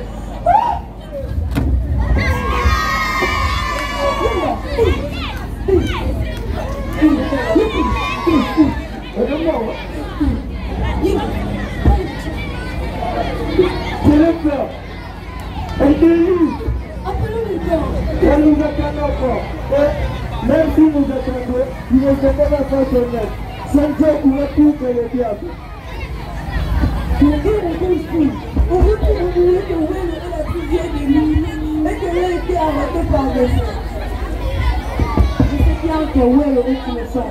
C'est le peur. Elle délire. Elle nous attend encore. Même si nous attendons, il ne se peut pas faire son aide. Sans Dieu, on va tout que le diable. Le Dieu est ici. On veut que vous voulez que vous ayez la prière de lui et que l'un été arrêté par des gens. Je sais bien que Will est innocent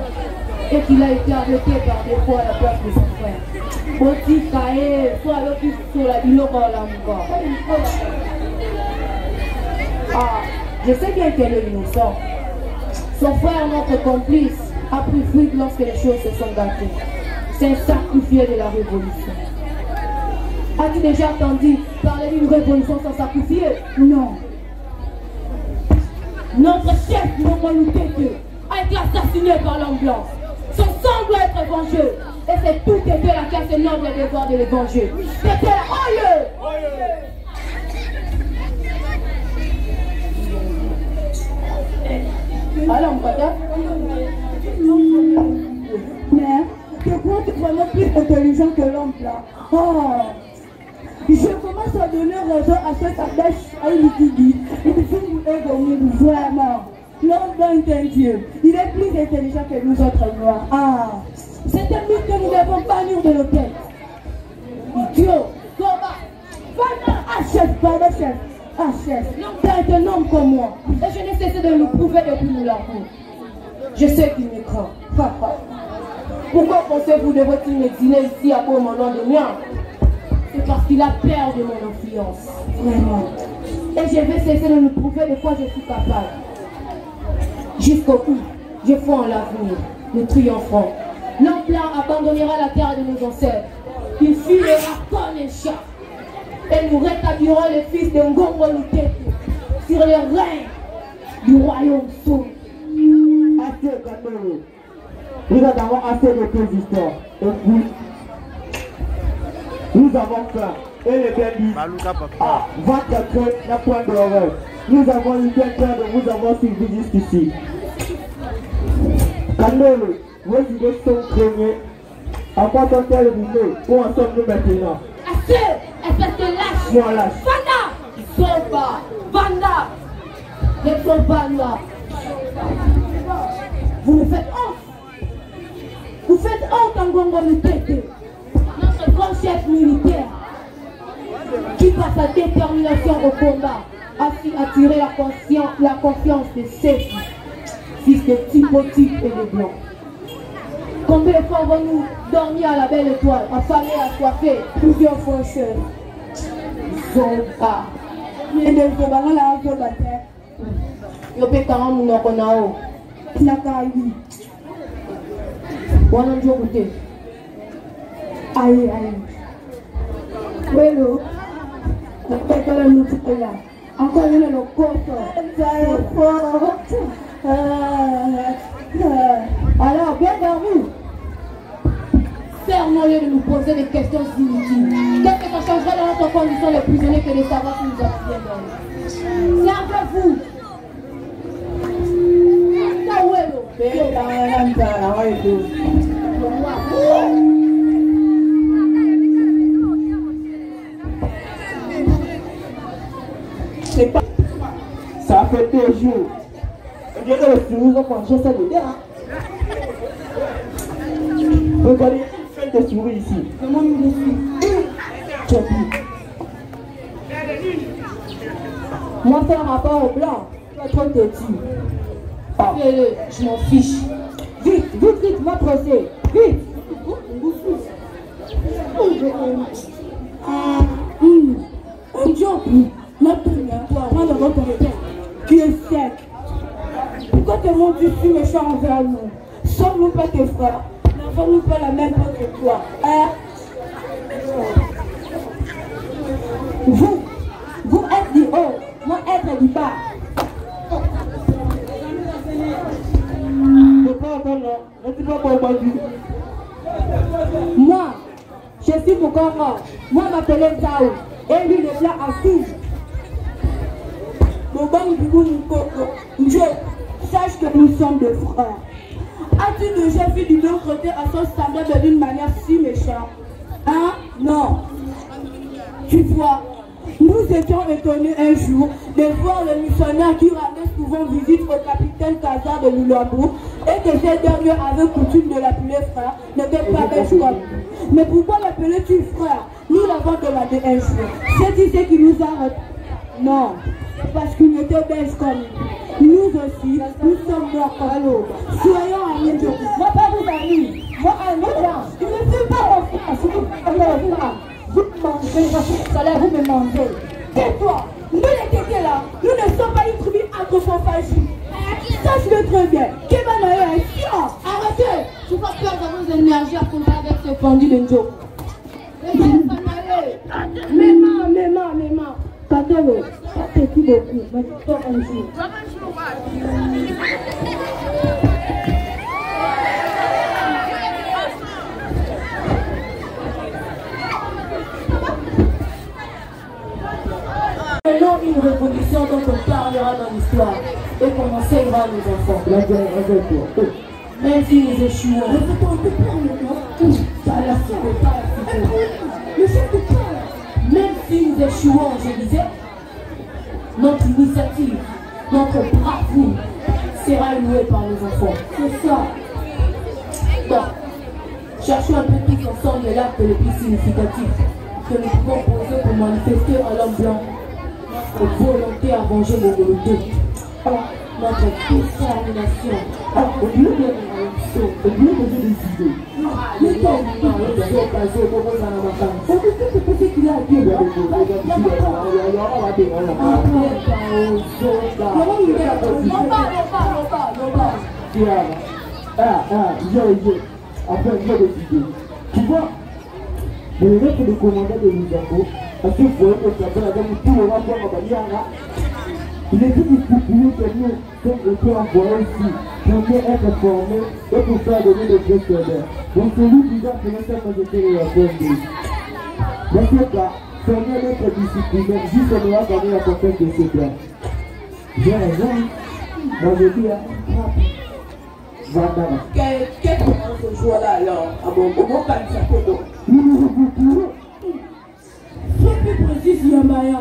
et qu'il a été arrêté par des fois à la place de son frère. Aussi, Kaé, soit l'autre sur la biloko à la mouka. Je sais bien qu'elle est innocent. Son frère, notre complice, a pris fuite lorsque les choses se sont gâtées. C'est un sacrifié de la révolution. As-tu déjà entendu parler d'une révolution sans sacrifier? Non. Notre chef, Momoloutété, a été assassiné par l'homme blanc. Son sang doit être vengé. Et c'est tout était la qui a ce noble devoir de le venger. C'était la alors, mais tu crois que tu es vraiment plus intelligent que l'homme là. Je commence à donner raison à cette adage à Ilitidi. Il faut nous vraiment. L'homme blanc est un dieu. Il est plus intelligent que nous autres noirs. C'est un mythe que nous devons bannir de nos têtes. Idiot, chef, pardon chef. Chef, l'homme blanc est un homme comme moi. Et je n'ai cessé de nous prouver depuis nous l'avons. Je sais qu'il me craint. Pourquoi pensez-vous de votre m'exiler ici à cause de mon nom de mien? C'est parce qu'il a peur de mon influence. Vraiment. Et je vais cesser de nous prouver de quoi je suis capable. Jusqu'au bout, je foi en l'avenir, nous triomphons. L'homme blanc abandonnera la terre de nos ancêtres. Il fuira comme un chat. Et nous rétablirons les fils de Ngongo Lutete sur le règne du royaume Soul. Assez, Kandolo. Nous avons assez de tes histoires. Et puis, nous avons faim. Et les bien dit, votre cœur n'a point d'horreur. Nous avons eu bien peur de vous avoir suivi jusqu'ici. Kandolo, vos idées sont craignées. À quoi sont-elles arrivées? Où en sommes-nous maintenant? Assez! Espèce de lâche! Moi lâche! Vanda! Soba! Vanda! Les Vanda! Vous me faites honte! Vous faites honte en Gongo-Mutete, notre grand chef militaire, qui par sa détermination au combat a su attirer la confiance de ses fils de Tipoti et de Blanc. Combien de fois avons-nous dormi à la belle étoile, affamés, assoiffés, plusieurs fois chers. Zonka. Il y a des gens qui ont la terre. Il y a des gens qui ont la terre. Il y a des gens qui ont la terre. Aïe, aïe. Bueno, respecto la música. Encore une le corps. Alors, bien dormi. Sermons-le de nous poser des questions inutiles. Qu'est-ce que ça changerait dans notre condition les prisonniers que de savoir si nous avons bien dormi? Servez-vous. C'est pas. Ça fait 2 jours. On dirait que le nous ont mangé ça dedans. Regardez, une fête de souris ici. Comment nous le suis? Moi, faire un rapport au blanc, tu es trop petit. Fais-le, je m'en fiche. Vite, vite, vite, moi procès. Vite. Aujourd'hui, notre toi, moi dans votre tête, tu es sec. Pourquoi te montres-tu si méchant envers nous? Sommes-nous pas tes frères? N'avons-nous pas la même peau que toi? Hein? Vous êtes du haut, moi être du bas. Moi, je suis Mukoma. Moi m'appelle Zao. Et lui le blanc assis. Je sache que nous sommes des frères. As-tu déjà vu du l'autre côté à son semblable d'une manière si méchante? Hein? Non. Tu vois, nous étions étonnés un jour de voir le missionnaire qui rendait souvent visite au capitaine Kazar de Lulambo et que ces derniers avaient coutume de l'appeler frère, n'était pas belge comme nous. Mais pourquoi l'appelais-tu frère? Nous l'avons demandé un jour. C'est ce qui nous a... Non, parce qu'il était belge comme nous. Nous aussi, nous sommes morts comme l'autre. Soyons amis de vous. Moi, pas vos amis. Moi, un autre. Je ne suis pas confiance. Vous me mangez, vous me mangez. Tais-toi. Nous les tétés là, nous ne sommes pas une tribu anthropophagie. Sache-le très bien. Kebanaï est chiant. Arrêtez. Tu vas peur de vos énergies à combattre avec ce pendu de Njo. Méma. Patelo, ça te dit beaucoup, mais toi un jour. Menons une révolution dont on parlera dans l'histoire et qu'on enseignera à nos enfants. Même si nous échouons, même si nous échouons, je disais, notre initiative, notre bravoure sera louée par nos enfants. C'est ça. Bon, cherchons un peu tous ensemble l'acte le plus significatif que nous pouvons poser pour manifester à l'homme blanc notre volonté à venger les volontés. Notre détermination. Au lieu de réaction, au lieu de décider. Mais quand on tu vois, le reste de commandant de Lusambo, parce que vous voyez que ça fait avec tout le rapport à Baliana, il est tout discipliné que nous, comme on peut envoyer ici, pour bien être formé et pour faire donner des gestionnaires. Donc celui qui doit faire ça, moi j'étais le rapport de dans ce cas, fermer notre discipline, juste on va gagner la conquête de ces plans. J'ai raison, moi je dis, Qu'est-ce qu'on a ce jour-là alors? Ah bon, comment pas ça fait donc? Sois plus précis, Yamayama.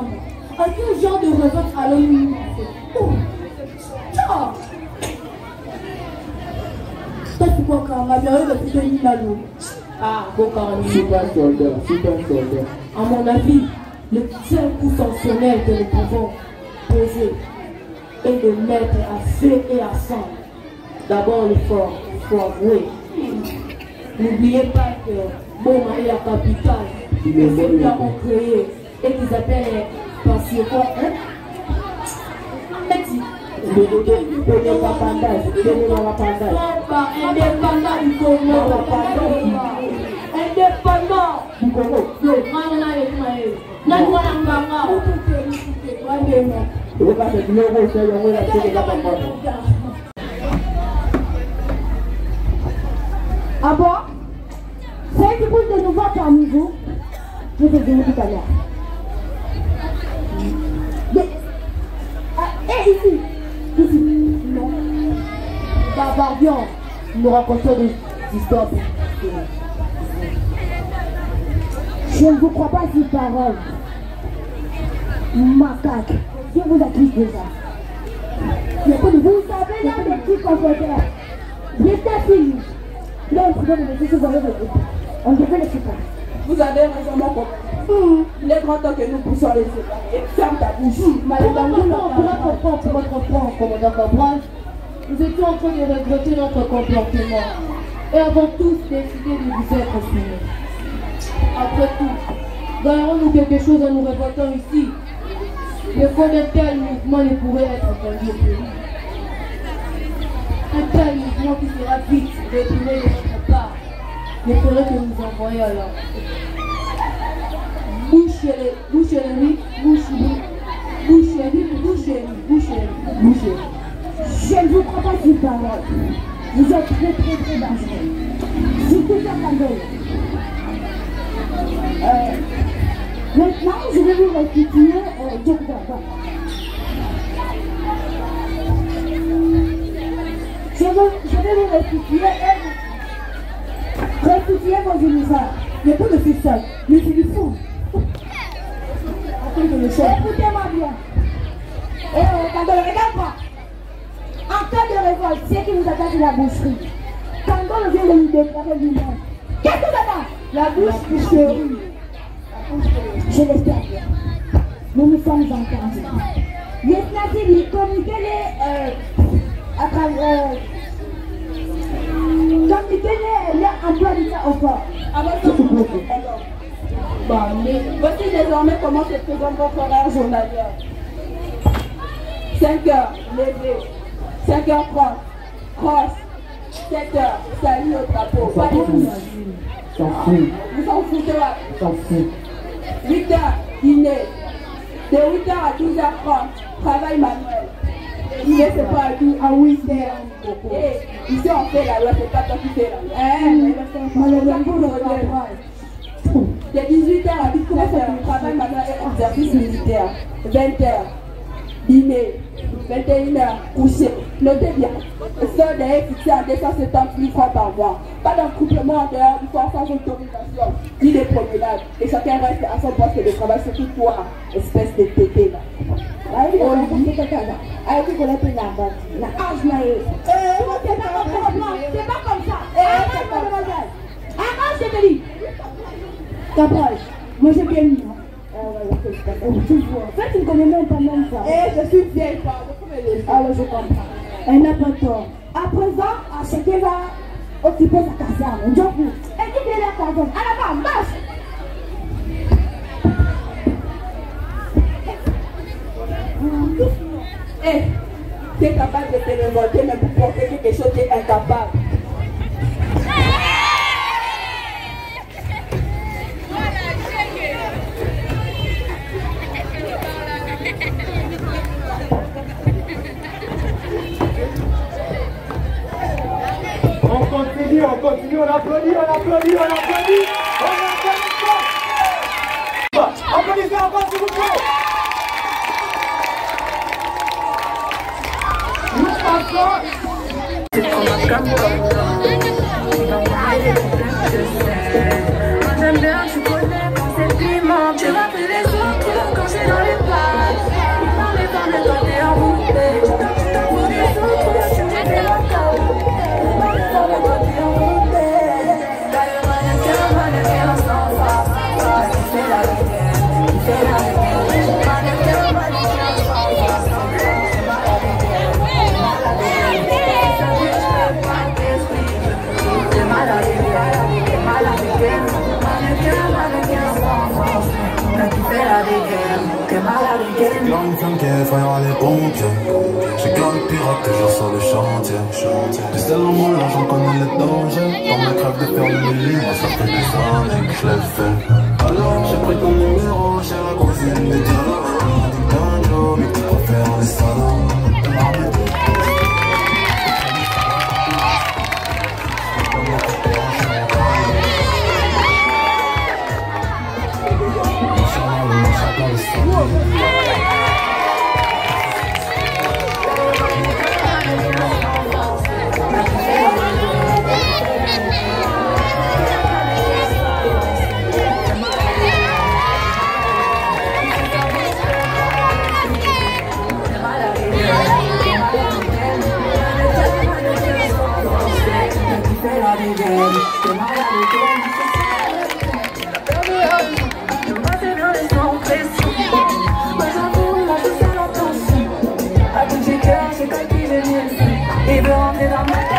À quel genre de révolte allons-nous lancer? Toi, tu crois qu'un avion de plus de 1000 balles. Ah, bon, carrément. C'est un soldat, c'est un soldat. À mon avis, le seul coup sanctionnel que nous pouvons poser est de mettre à feu et à sang. D'abord, il faut avouer. N'oubliez pas que Boma est la capitale que ces gars ont créé et qu'ils appellent parce quoi, hein? Indépendant du Congo. Indépendant du Congo. Ah bon? C'est qui pousse de nouveau parmi vous? Je vais venir tout à l'heure. Ici. Non. Barbardian, nous racontons des histoires. Je ne vous crois pas si parole. Macaque. Je vous accuse déjà. Mais vous savez là des petits confrères. J'étais fini. Là, on pouvait me laisser se voir avec vous. On devait les séparer. Vous avez raison, mon copain. Il est grand temps que nous puissions les séparer. Ferme ta bouche. Madame, pour votre comprendre, commandant Cabral, nous étions en train de regretter notre comportement et avons tous décidé de vous être soumis. Après tout, gagnons-nous quelque chose en nous révoltant ici. Le fond d'un tel mouvement ne pourrait être entendu au pays. Un tel mouvement qui sera vite réprimé de notre part ne ferait que nous envoyer à l'ordre. Boucherie. Je ne vous crois pas si parole. Vous êtes très dangereux. Surtout ça, Candole. Maintenant, je vais vous restituer Jack Dava. Je vais vous restituer vos uniformes. Mais pour le faire ça, mais c'est du fou. Écoutez-moi bien. Candole, regarde pas. En cas de révolte, c'est qui nous attaque la boucherie. Candole vient de nous déclarer lui-même. Qu'est-ce que ça? La boucherie. Je l'espère bien. Nous sommes entendus. Lieutenant, communiquez-les à travers. Communiquez-les emploi du temps au fort. Mais voici désormais comment se présente votre horaire journalière. 5h, levé. 5h30, cross. 7h, salut au drapeau. Pas de fous. Vous s'en foutez là. 8h, dîner. De 8h à 12h30, travail manuel. Dîner, c'est pas à 8h. Et ici, on fait la loi, c'est pas toi qui fais la loi. De 18h à 19h, travail manuel et exercice militaire. 20h, dîner. 21h, coucher. Notez bien. Le solde est fixé à 270 000 francs par mois. Pas d'accouplement en dehors du corps sans autorisation, ni de promenade. Et chacun reste à son poste de travail, surtout toi, espèce de tété là. C'est pas comme ça. Arrête, mademoiselle. Arrête, je te dis. Cabral, moi j'ai bien mis. En fait, tu ne connais même pas même ça. Je suis vieille, pardon. Alors je comprends. Elle n'a pas tort. À présent, chacun va occuper sa caserne. Donc, écoutez la caserne. À la bas, marche. Tu es capable de te révolter, mais pour porter quelque chose, tu es incapable. On continue, on applaudit. Applaudissez encore, s'il vous plaît. Nous J'aime bien, tu connais quand c'est piment. Tu rappelles les autres quand c'est dans les pattes. Dans les temps, mais toi t'es envoûté. Tu t'en fous des autres, tu me fais la carte. J'éclaire une flamme qui effrayera les pompiers. J'éclaire le pirate toujours sur le chantier. Tu sais l'amour, là j'en connais les dangers. Quand mes crèves de faire le million, moi ça fait des années que je l'ai fait. Alors j'ai pris ton numéro chez la cousine des dialogues. Dit qu'un jour, mais tu préfères les salons. Il veut rentrer dans ma tête.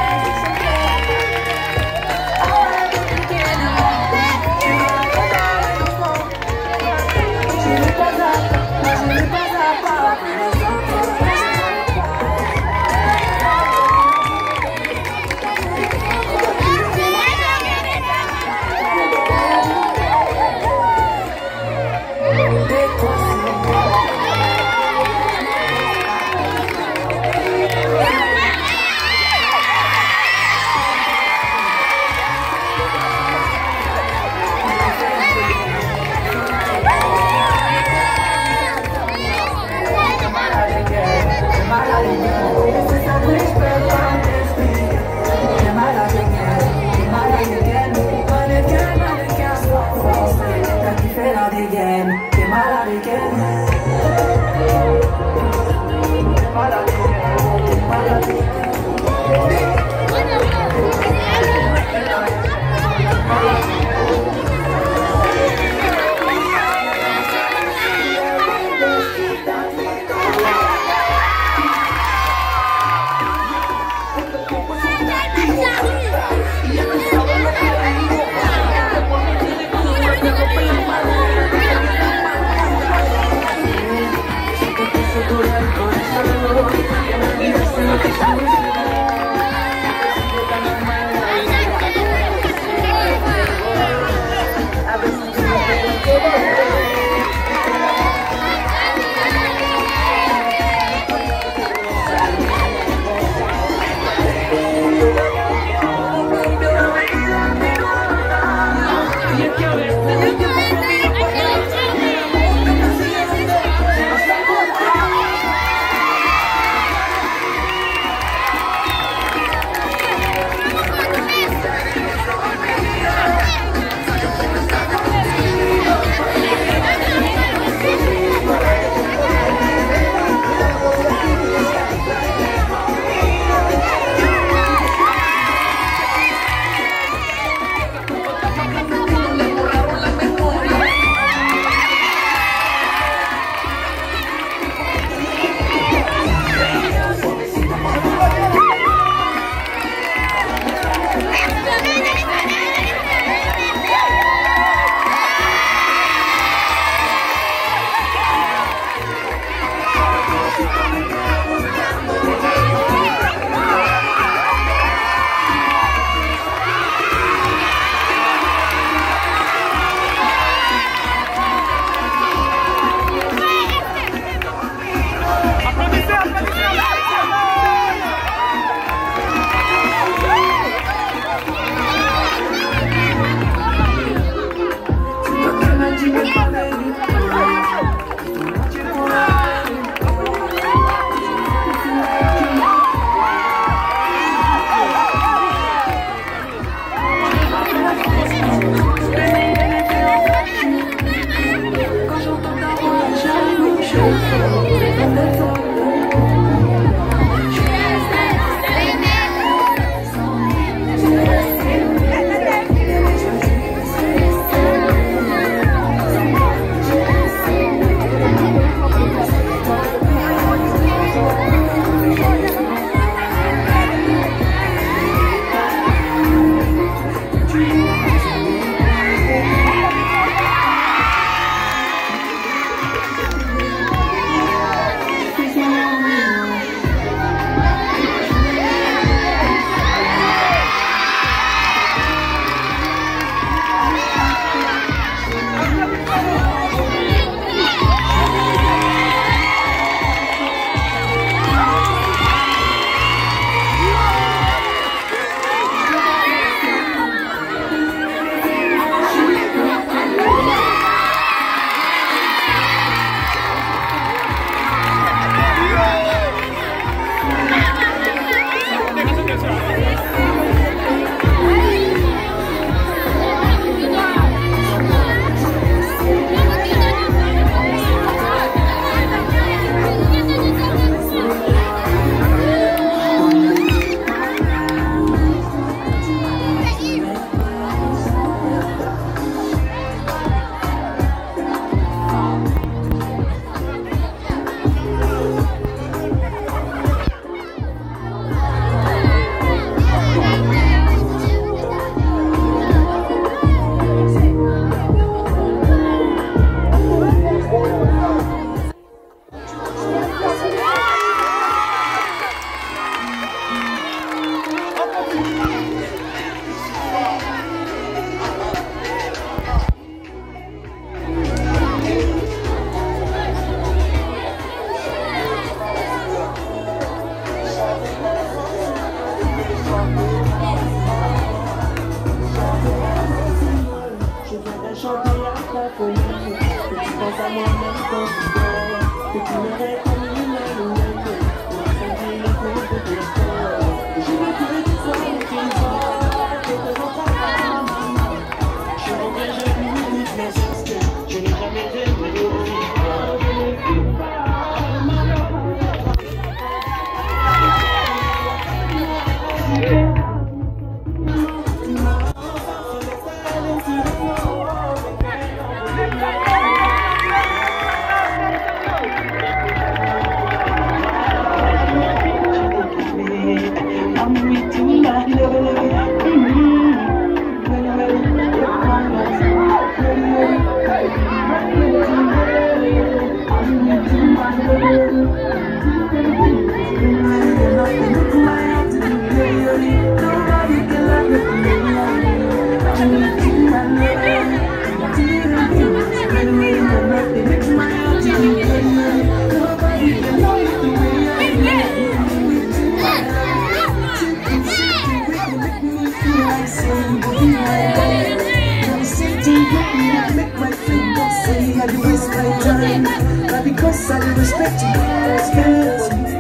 Because I respect you,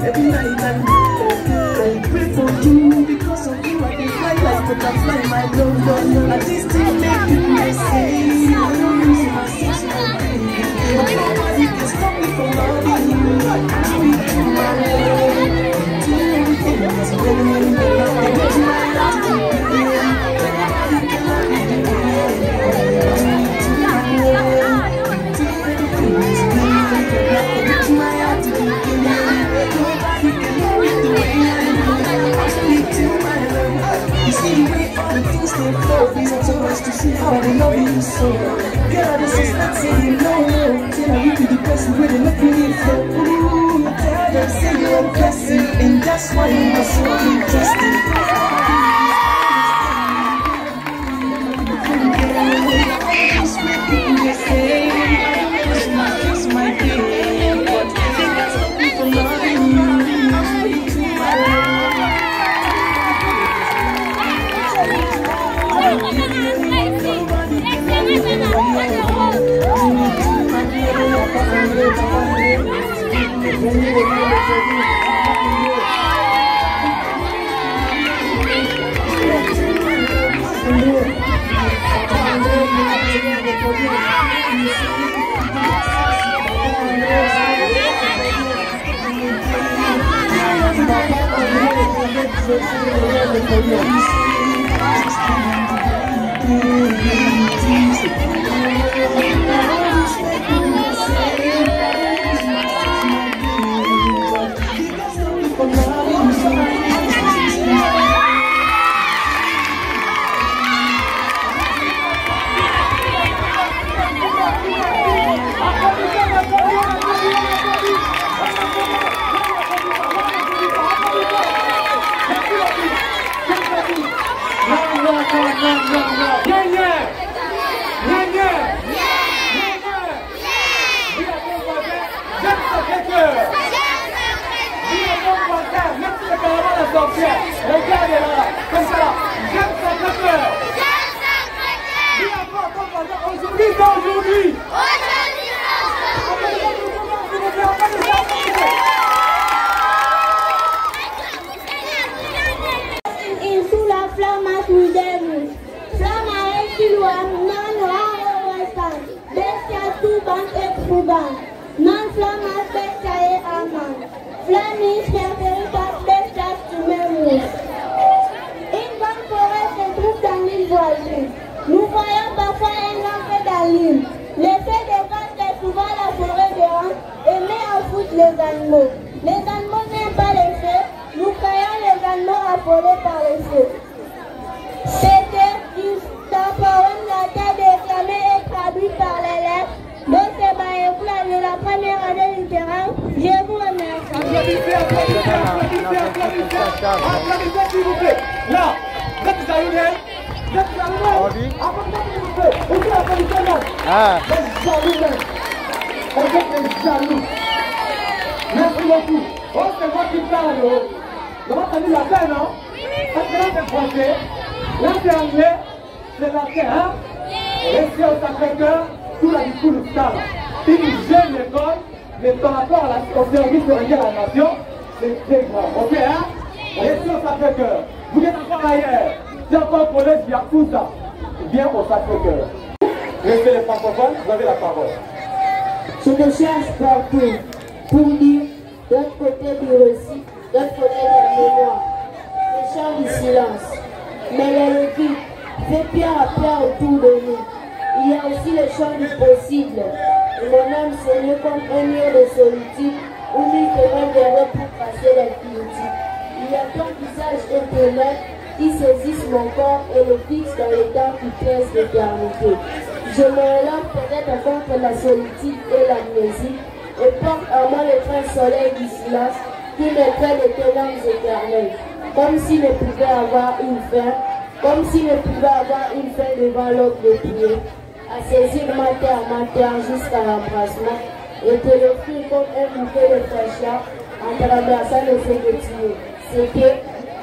every night I pray for you. Because of you, I can fly like butterfly, my love. At least to make you say, I don't use my sense of pain. But nobody can stop me from loving you. Sweet to my love, do everything that's better. It makes my heart to beat. Nobody can love me the way. Sweet to my love, do everything that's better. It makes my heart to beat. Nobody can love me the way I do. Sweet to my love, you see the way all the things they flow. These are so much to see how I love you so. Girl, this is not saying no. Till I read the person where they look at me for. Ooh, tell them say you're a blessing, and that's why you are so interesting. Nous voyons parfois un grand feu dans l'île. Le feu dépasse souvent la forêt géante et met en fuite les animaux. Les animaux n'aiment pas le feu. Nous croyons les animaux affolés par le feu. C'était une parole la terre déclamée et traduite par les lettres. Donc c'est Baïoula de la première année littéraire. Je vous remercie. Applaudissez, s'il vous plaît. Là, vous allez. Merci beaucoup. Oh, c'est moi qui parle. Comment t'as mis la peine, non? Parce que là, c'est français. Là, c'est anglais. C'est latin, hein? Et c'est au Sacré-Cœur, sous la discours de Stara. Une jeune école mais par rapport au service rendu à la nation, c'est très grand. Ok, hein? Restez au Sacré-Cœur. Vous êtes encore ailleurs. C'est encore le collège Yakoussa. Viens au Sacré-Cœur. Restez les francophones, vous avez la parole. Je te cherche partout pour dire d'autre côté du récit, d'autre côté de la mémoire. Le chant du silence. Mais le recul fait pierre à pierre autour de nous. Il y a aussi le chant du possible. Et mon âme s'élève comme un mur de solitude où mille chemins verraient pour passer l'infinitude. Il y a tant de visages éternels qui saisissent mon corps et le fixent dans les temps qui pressent l'éternité. Je me relève peut-être contre la solitude et l'amnésie et porte en moi le train soleil du silence qui me crée des ténèbres éternelles, comme s'il ne pouvait avoir une fin, comme s'il ne pouvait avoir une fin devant l'autre de prier, à saisir ma terre jusqu'à l'embrassement et te l'offrir comme un bouquet de fraîcheur en traversant le feu de Dieu. C'est que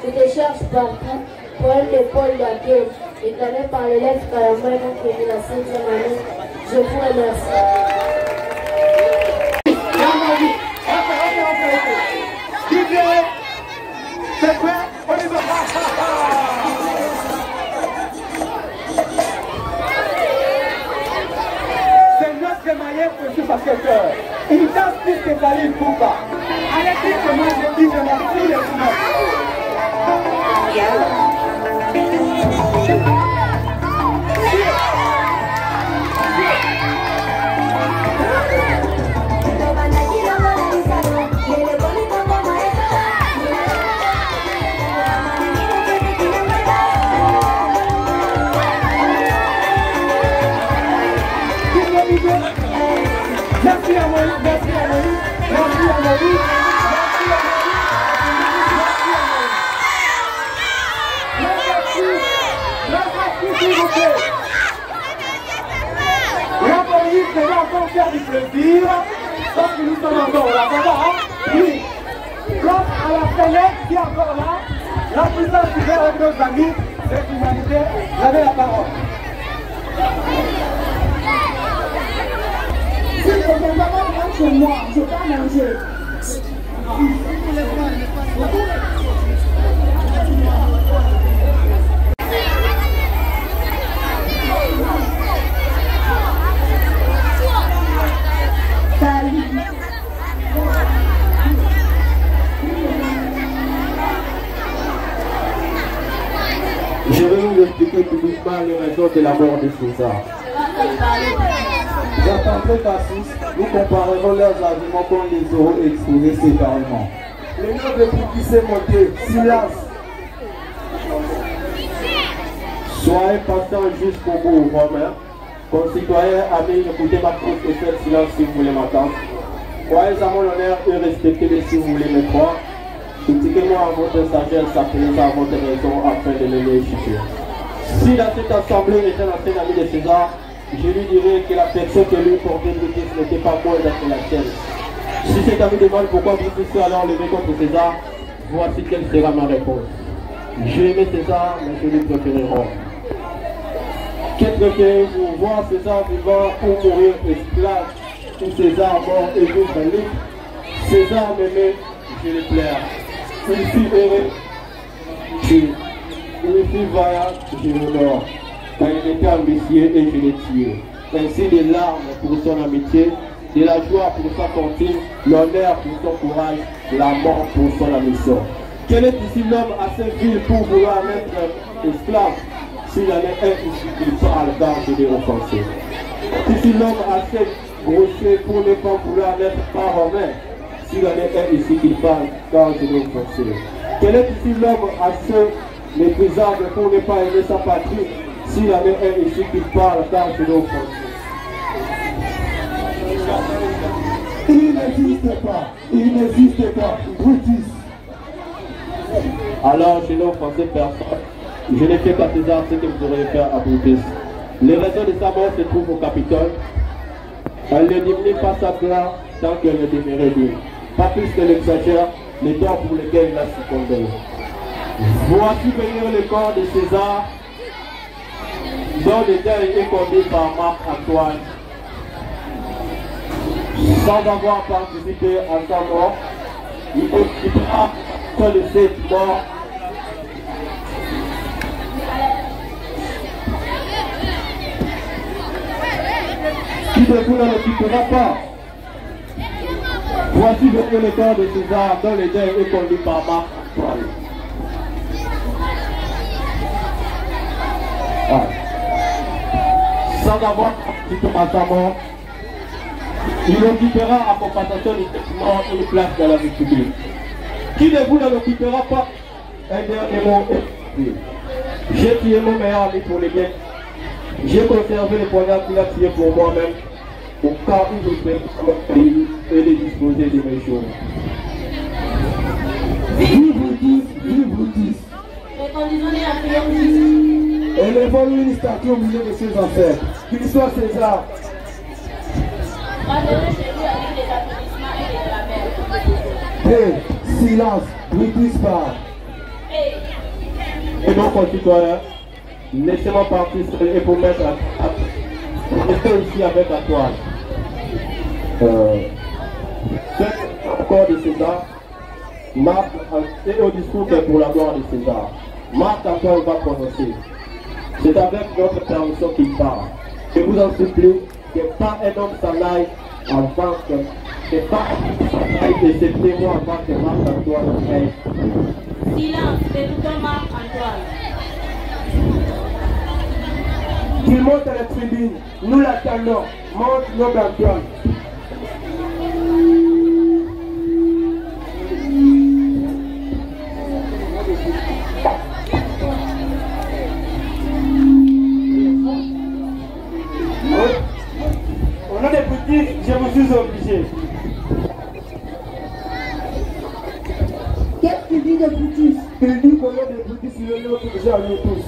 je te cherche partout pour un épaule d'accueil et gagné par l'élève Kalamai donc de la 5e année. Je vous remercie. C'est prêt? On y va! C'est notre manière pour ce Sacré-Cœur. Une danse plus que Khalil Poupa. Arrêtez que moi je dis, je m'en fous les gens. Merci à Maurice, merci à Maurice, merci à Maurice, merci s'il vous plaît. La Maurice va encore faire du plaisir, parce que nous sommes encore là, ça va, hein? Oui. Comme à la fenêtre qui est encore là, la puissance qui fait avec nos amis, cette humanité, vous avez la parole. Si je ne peux pas rentrer chez moi, je vais pas manger. Je vais vous expliquer publiquement les raisons de la mort de César. J'attendrai Cassis, nous comparerons leurs arguments qu'on les aura exposés séparément. Le nom de tout qui s'est monté, silence. Soyez patient jusqu'au bout, Romain. Concitoyens, amis, écoutez ma troupe et faites silence si vous voulez m'entendre. Croyez à mon honneur et respectez-les si vous voulez me croire. Critiquez-moi à votre sagesse, appelez à votre raison afin de me l'échiquier. Si dans cette assemblée était l'ancien ami de César, je lui dirais que la personne que lui portait Brutus n'était pas moins d'être la sienne. Si cet ami demande pourquoi Brutus s'est alors levé contre César, voici quelle sera ma réponse. Je aimais César, mais je lui préférais Rome. Que préférez-vous, voir César vivant ou mourir esclave, ou César mort et vivre libre? César m'aimait, je le plaire. Il fut heureux, il fut vaillant, je l'honore. Quand il était ambitieux et je l'ai tué. Ainsi des larmes pour son amitié, de la joie pour sa fortune, l'honneur pour son courage, la mort pour son ambition. Quel est ici l'homme assez vil pour vouloir être esclave? S'il y en a un ici qui parle car je l'ai offensé. Ici l'homme assez grossier pour ne pas vouloir n'être pas romain? S'il y en a un ici qui parle car je l'ai offensé. Quel est ici l'homme assez méprisable pour ne pas aimer sa patrie? S'il y en a un ici qui parle car je l'ai offensé. Il n'existe pas, Brutus. Alors je n'ai offensé personne. Je n'ai fait qu'à César ce que vous auriez fait à Brutus. Les raisons de sa mort se trouvent au Capitole. Elle ne diminue pas sa gloire tant qu'elle ne demeurait digne. Pas plus qu'elle exagère les torts pour lesquels il a succombé. Voici venir le corps de César, dont le deuil est conduit par Marc-Antoine. sans avoir participé à sa mort, il occupera que le 7 morts. Qui de vous ne l'occupera pas? Voici le corps de César dont le deuil est conduit par Marc. Sans avoir participé à sa mort, il occupera à compensation du testament une place dans la vie publique. Qui de vous ne l'occupera pas? Un dernier mot. J'ai tué mon meilleur ami pour les biens. J'ai conservé le poignard qu'il a tué pour moi-même, au cas où je fais et de disposer de mes choses. Vive Brutus! Reconduisons-les à prière de Jésus. Élevons-lui une statue au milieu de ses ancêtres. Qu'il soit César. Rendez-le chez lui avec des applaudissements et des clameurs. Hey, silence, Brutus parle. Et nos concitoyens, laissez-moi partir seul et vous mettre à rester ici avec la toile. C'est corps de César. Marc, et au discours qui est pour la gloire de César. Marc Antoine va prononcer. C'est avec notre permission qu'il parle. Je vous en supplie, que pas un homme s'en aille avant que pas et c'est témoin avant que Marc Antoine aille. Silence, écoutons Marc Antoine. Qu'il monte à la tribune, nous l'attendons. Monte notre Antoine. Au nom des boutiques, je vous suis obligé. Qu'est-ce qu'il dit de Brutus? Il dit qu'au nom des boutiques, il est notre obligé à nous tous.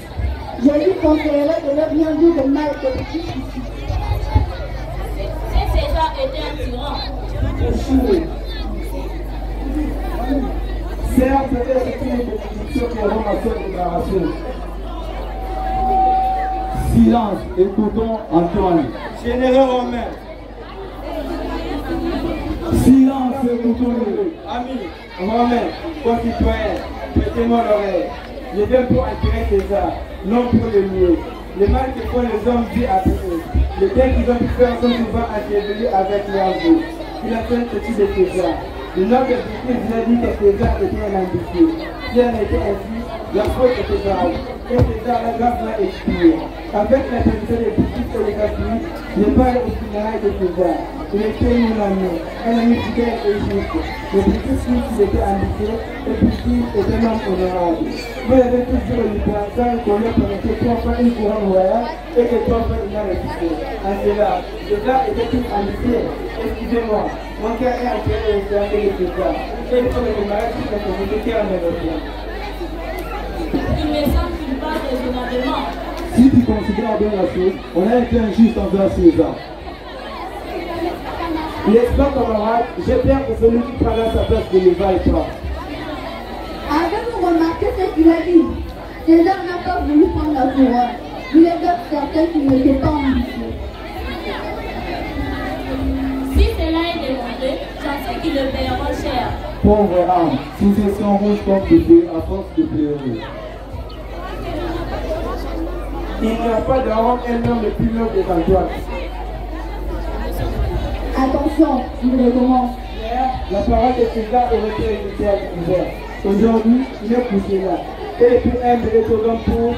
Je lui conseillerais de ne rien dire de mal de Brutus ici. Si César était un tyran. Certes, peut-être une bénédiction qui rompt à cette déclaration. Silence, écoutons Antoine. Généraux romains. Silence, écoutons-le. Amis, romains, concitoyens, prêtez-moi l'oreille. Je viens pour attirer César, non pour le lieu. Le mal que font les hommes dit à eux. Le bien qu'ils ont pu faire sont souvent achevelés avec leurs yeux. Il a fait un petit de César. Le nom de Brutus vient dit que César était un ambitieux. Si elle était ainsi, la faute était grave. Et César l'a gravement expiré. Avec la permission de Brutus et les gratuits, je parle au funérailles de César. Il était mon ami, un ami fidèle et juste. Le Brutus dit qu'il était ambitieux et Brutus est un homme honorable. Vous avez toujours eu pensant qu'on lui a prononcé 3 fois une couronne royale et que 3 fois il a refusé. En cela, César était tout ambitieux. Excusez-moi, mon cœur est enterré au cercle de César. Et il faut que je m'arrête sur cette communauté en Europe. Il me semble qu'il parle raisonnablement. Si tu considères bien la chose, on a été injuste envers César. N'est-ce pas, camarade? J'ai peur que celui qui prendra sa place ne le vaille pas. Avez-vous remarqué ce qu'il a dit? César n'a pas voulu prendre la couronne. Il est donc certain qu'il n'était pas ambitieux. Si cela est démontré, j'en sais qu'il le payera cher. Pauvre âme, sous ses sangs rouges comme de feu à force de pleurer. Il n'y a pas de Rome un homme le plus noble des Antoine. Attention, il recommence. Hier, la parole de César aurait été évitée à l'hiver. Aujourd'hui, il est couché là. Et le plus humble est au grand pour...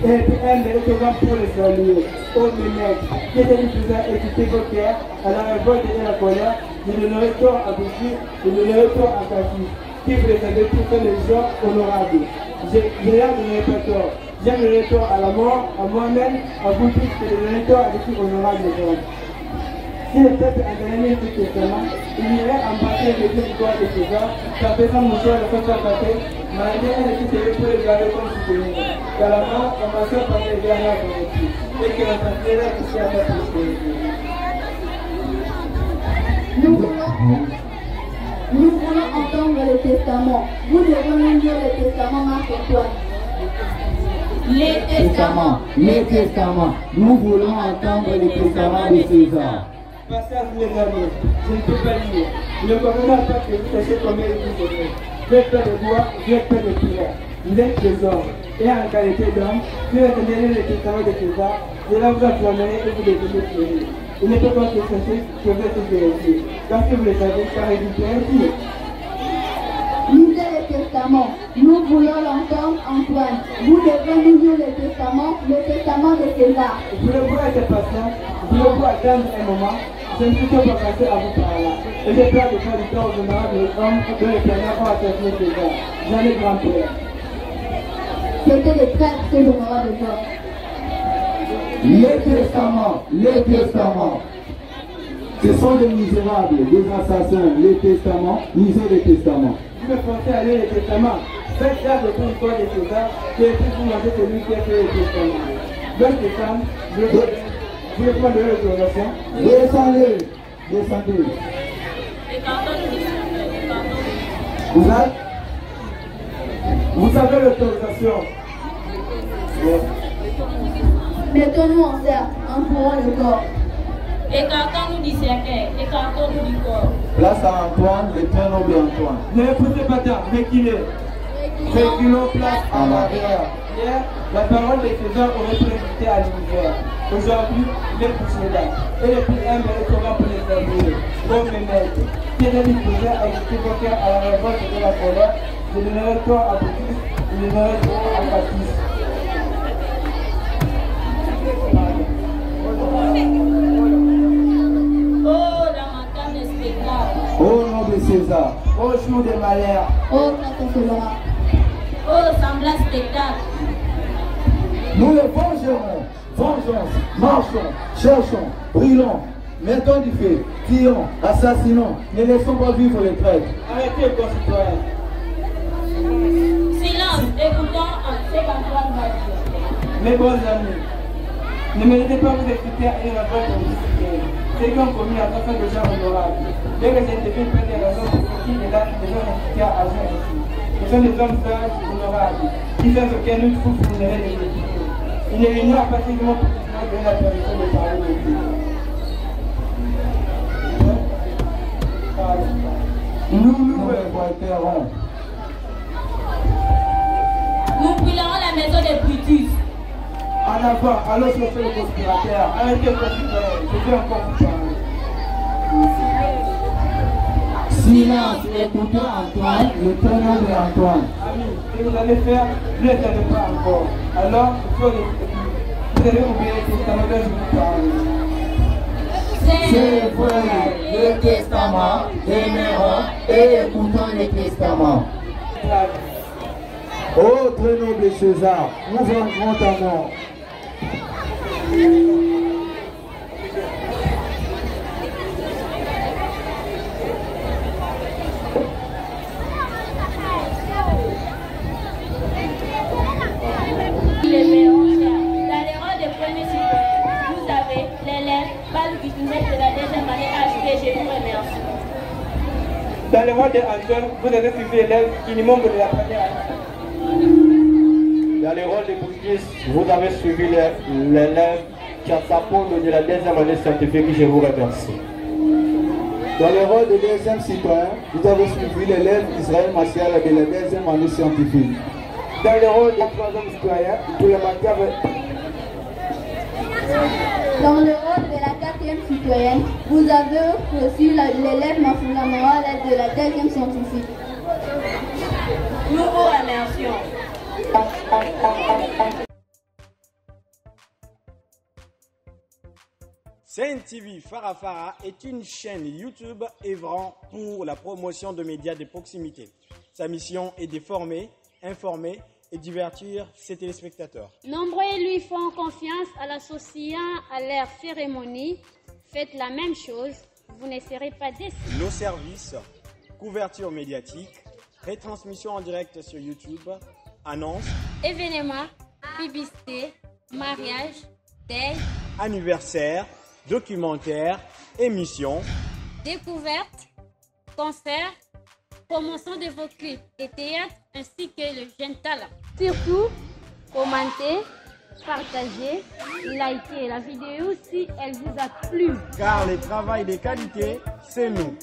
Et le plus humble est au grand pour les saluer. Ô mes maîtres, qui était le César écouter vos cœurs à la révolte et à la colère, je donnerai tort à Brutus, je donnerai tort à Cassius, qui présentait tous les gens honorables. Je leur donnerai pas tort. J'aimerais tort à la mort, à moi-même, à vous tous, que je donnerai tort à des plus honorables des hommes. Si le peuple a donné ce testament, il irait embrasser les deux victoires de César, s'appellant mon cher le peuple attaqué, malgré un équipe de pour les garder comme souvenir. Car la mort, commençait par les dernières volontés, et que la santé ici à la prospérité. Nous voulons entendre le testament. Vous devez nous lire le testament, Marc Antoine. Les testaments. Les testaments. Nous voulons entendre les testaments de César. Passage mes amis, je ne peux pas lire. Ne me remarque pas que vous sachez combien vous aimez. Vous êtes pas de bois, vous êtes pas de pierre. Vous êtes des hommes. Et en qualité d'homme, Dieu a donné le testament de César. Cela vous affirmerez et vous devenez créés. Il n'est pas bon que sachez que vous êtes vérifiés. Parce que vous le savez, car il vous ainsi. Lisez le testament. Nous voulons l'entendre, Antoine. Vous devez nous lire le testament de César. Voulez-vous être patient? Voulez-vous attendre un moment? Je ne suis pas passé à vous par là. Et j'ai peur de faire du temps aux honorables hommes dont les pionniers ont assassiné César. J'en ai grand-père. C'était les traîtres, ces honorables hommes. Les testaments, les testaments. Ce sont des misérables, des assassins. Les testaments, lisez les testaments. Vous me pensez à lire les testaments. Faites garde de tout corps de César, qui est plus demandé que lui qui a fait les testaments. Bonne descendre, vous voulez prendre l'autorisation? Descendez, descendez. Vous avez l'autorisation. Mettons-nous en cercle, entourons le corps. Écartons-nous du cercueil, écartons-nous du corps. Place à Antoine, le très noble Antoine. Ne poussez pas tard, reculez. Reculons place en arrière. Hier, la parole de César aurait prédicté à l'univers. Aujourd'hui, il est poussé là. Et le plus humble est comment pour les servir. Comme mes maîtres, qui est disposé à exécuter vos cœurs à la révolte de la colère, je donnerai tort à Boutis, je donnerai tort à Baptiste. Au nom de César. Au jour des malheurs. Au consolera. Oh, semblable spectacle. Nous le vengerons. Vengeance. Marchons. Cherchons. Brûlons. Mettons du feu. Tirons. Assassinons. Ne laissons pas vivre les traîtres. Arrêtez, concitoyens. Silence. Écoutons ce qu'Antoine va dire. Mes bons amis, ne me laissez pas vous expliquer à une révolte politique. Ceux qui ont commis un affaire de gens honorables. Dès que j'ai été fait des raisons pour qui les dates des gens impliqués à agir ici. Ce sont des hommes sages, honorables, qui savent auquel nous trouvons vulnérer les équipes. Il est venu à partir du moment où de la permission de parler de Dieu. Nous nous révolterons. Nous brûlerons la maison des Brutus. En avant, allons chercher le conspirateur. Arrêtez le conspirateur. Je vais encore vous parler. Silence, écoutez Antoine, le prénom de Antoine. Amis, ce que vous allez faire, ne le savez pas encore. Alors, il faut vous allez oublier le testament dont je vous parle. C'est vrai, le testament, demeurons et écoutons le testament. Ô très noble César, nous rendrons ta mort. Les Béonchiens. Dans les rangs des premiers citoyens, vous avez l'élève Balbitounet de la deuxième année HP. Je vous remercie. Dans les rangs des Antoine, vous avez suivi l'élève qui est membre de la première année. Dans les rôles de Boutis, vous avez suivi l'élève Kiasapondo de la deuxième année scientifique. Je vous remercie. Dans le rôle de deuxième citoyen, vous avez suivi l'élève Israël Martial de la deuxième année scientifique. Dans le rôle de troisième citoyen, pour le matière. Dans le rôle de la quatrième citoyenne, vous avez reçu l'élève Mafoula Moral de la deuxième scientifique. Nous vous remercions. Sen TV Farafara est une chaîne YouTube œuvrant pour la promotion de médias de proximité. Sa mission est de former, informer et divertir ses téléspectateurs. Nombreux lui font confiance à l'associant à leur cérémonie. Faites la même chose, vous ne serez pas déçus. Nos services, couverture médiatique, retransmission en direct sur YouTube, annonces, événements, publicité, mariage, deuil, anniversaire, documentaires, émissions, découvertes, concerts, promotion de vos clips et théâtres ainsi que le jeune talent. Surtout, Commentez, partagez, likez la vidéo si elle vous a plu. Car le travail de qualité, c'est nous.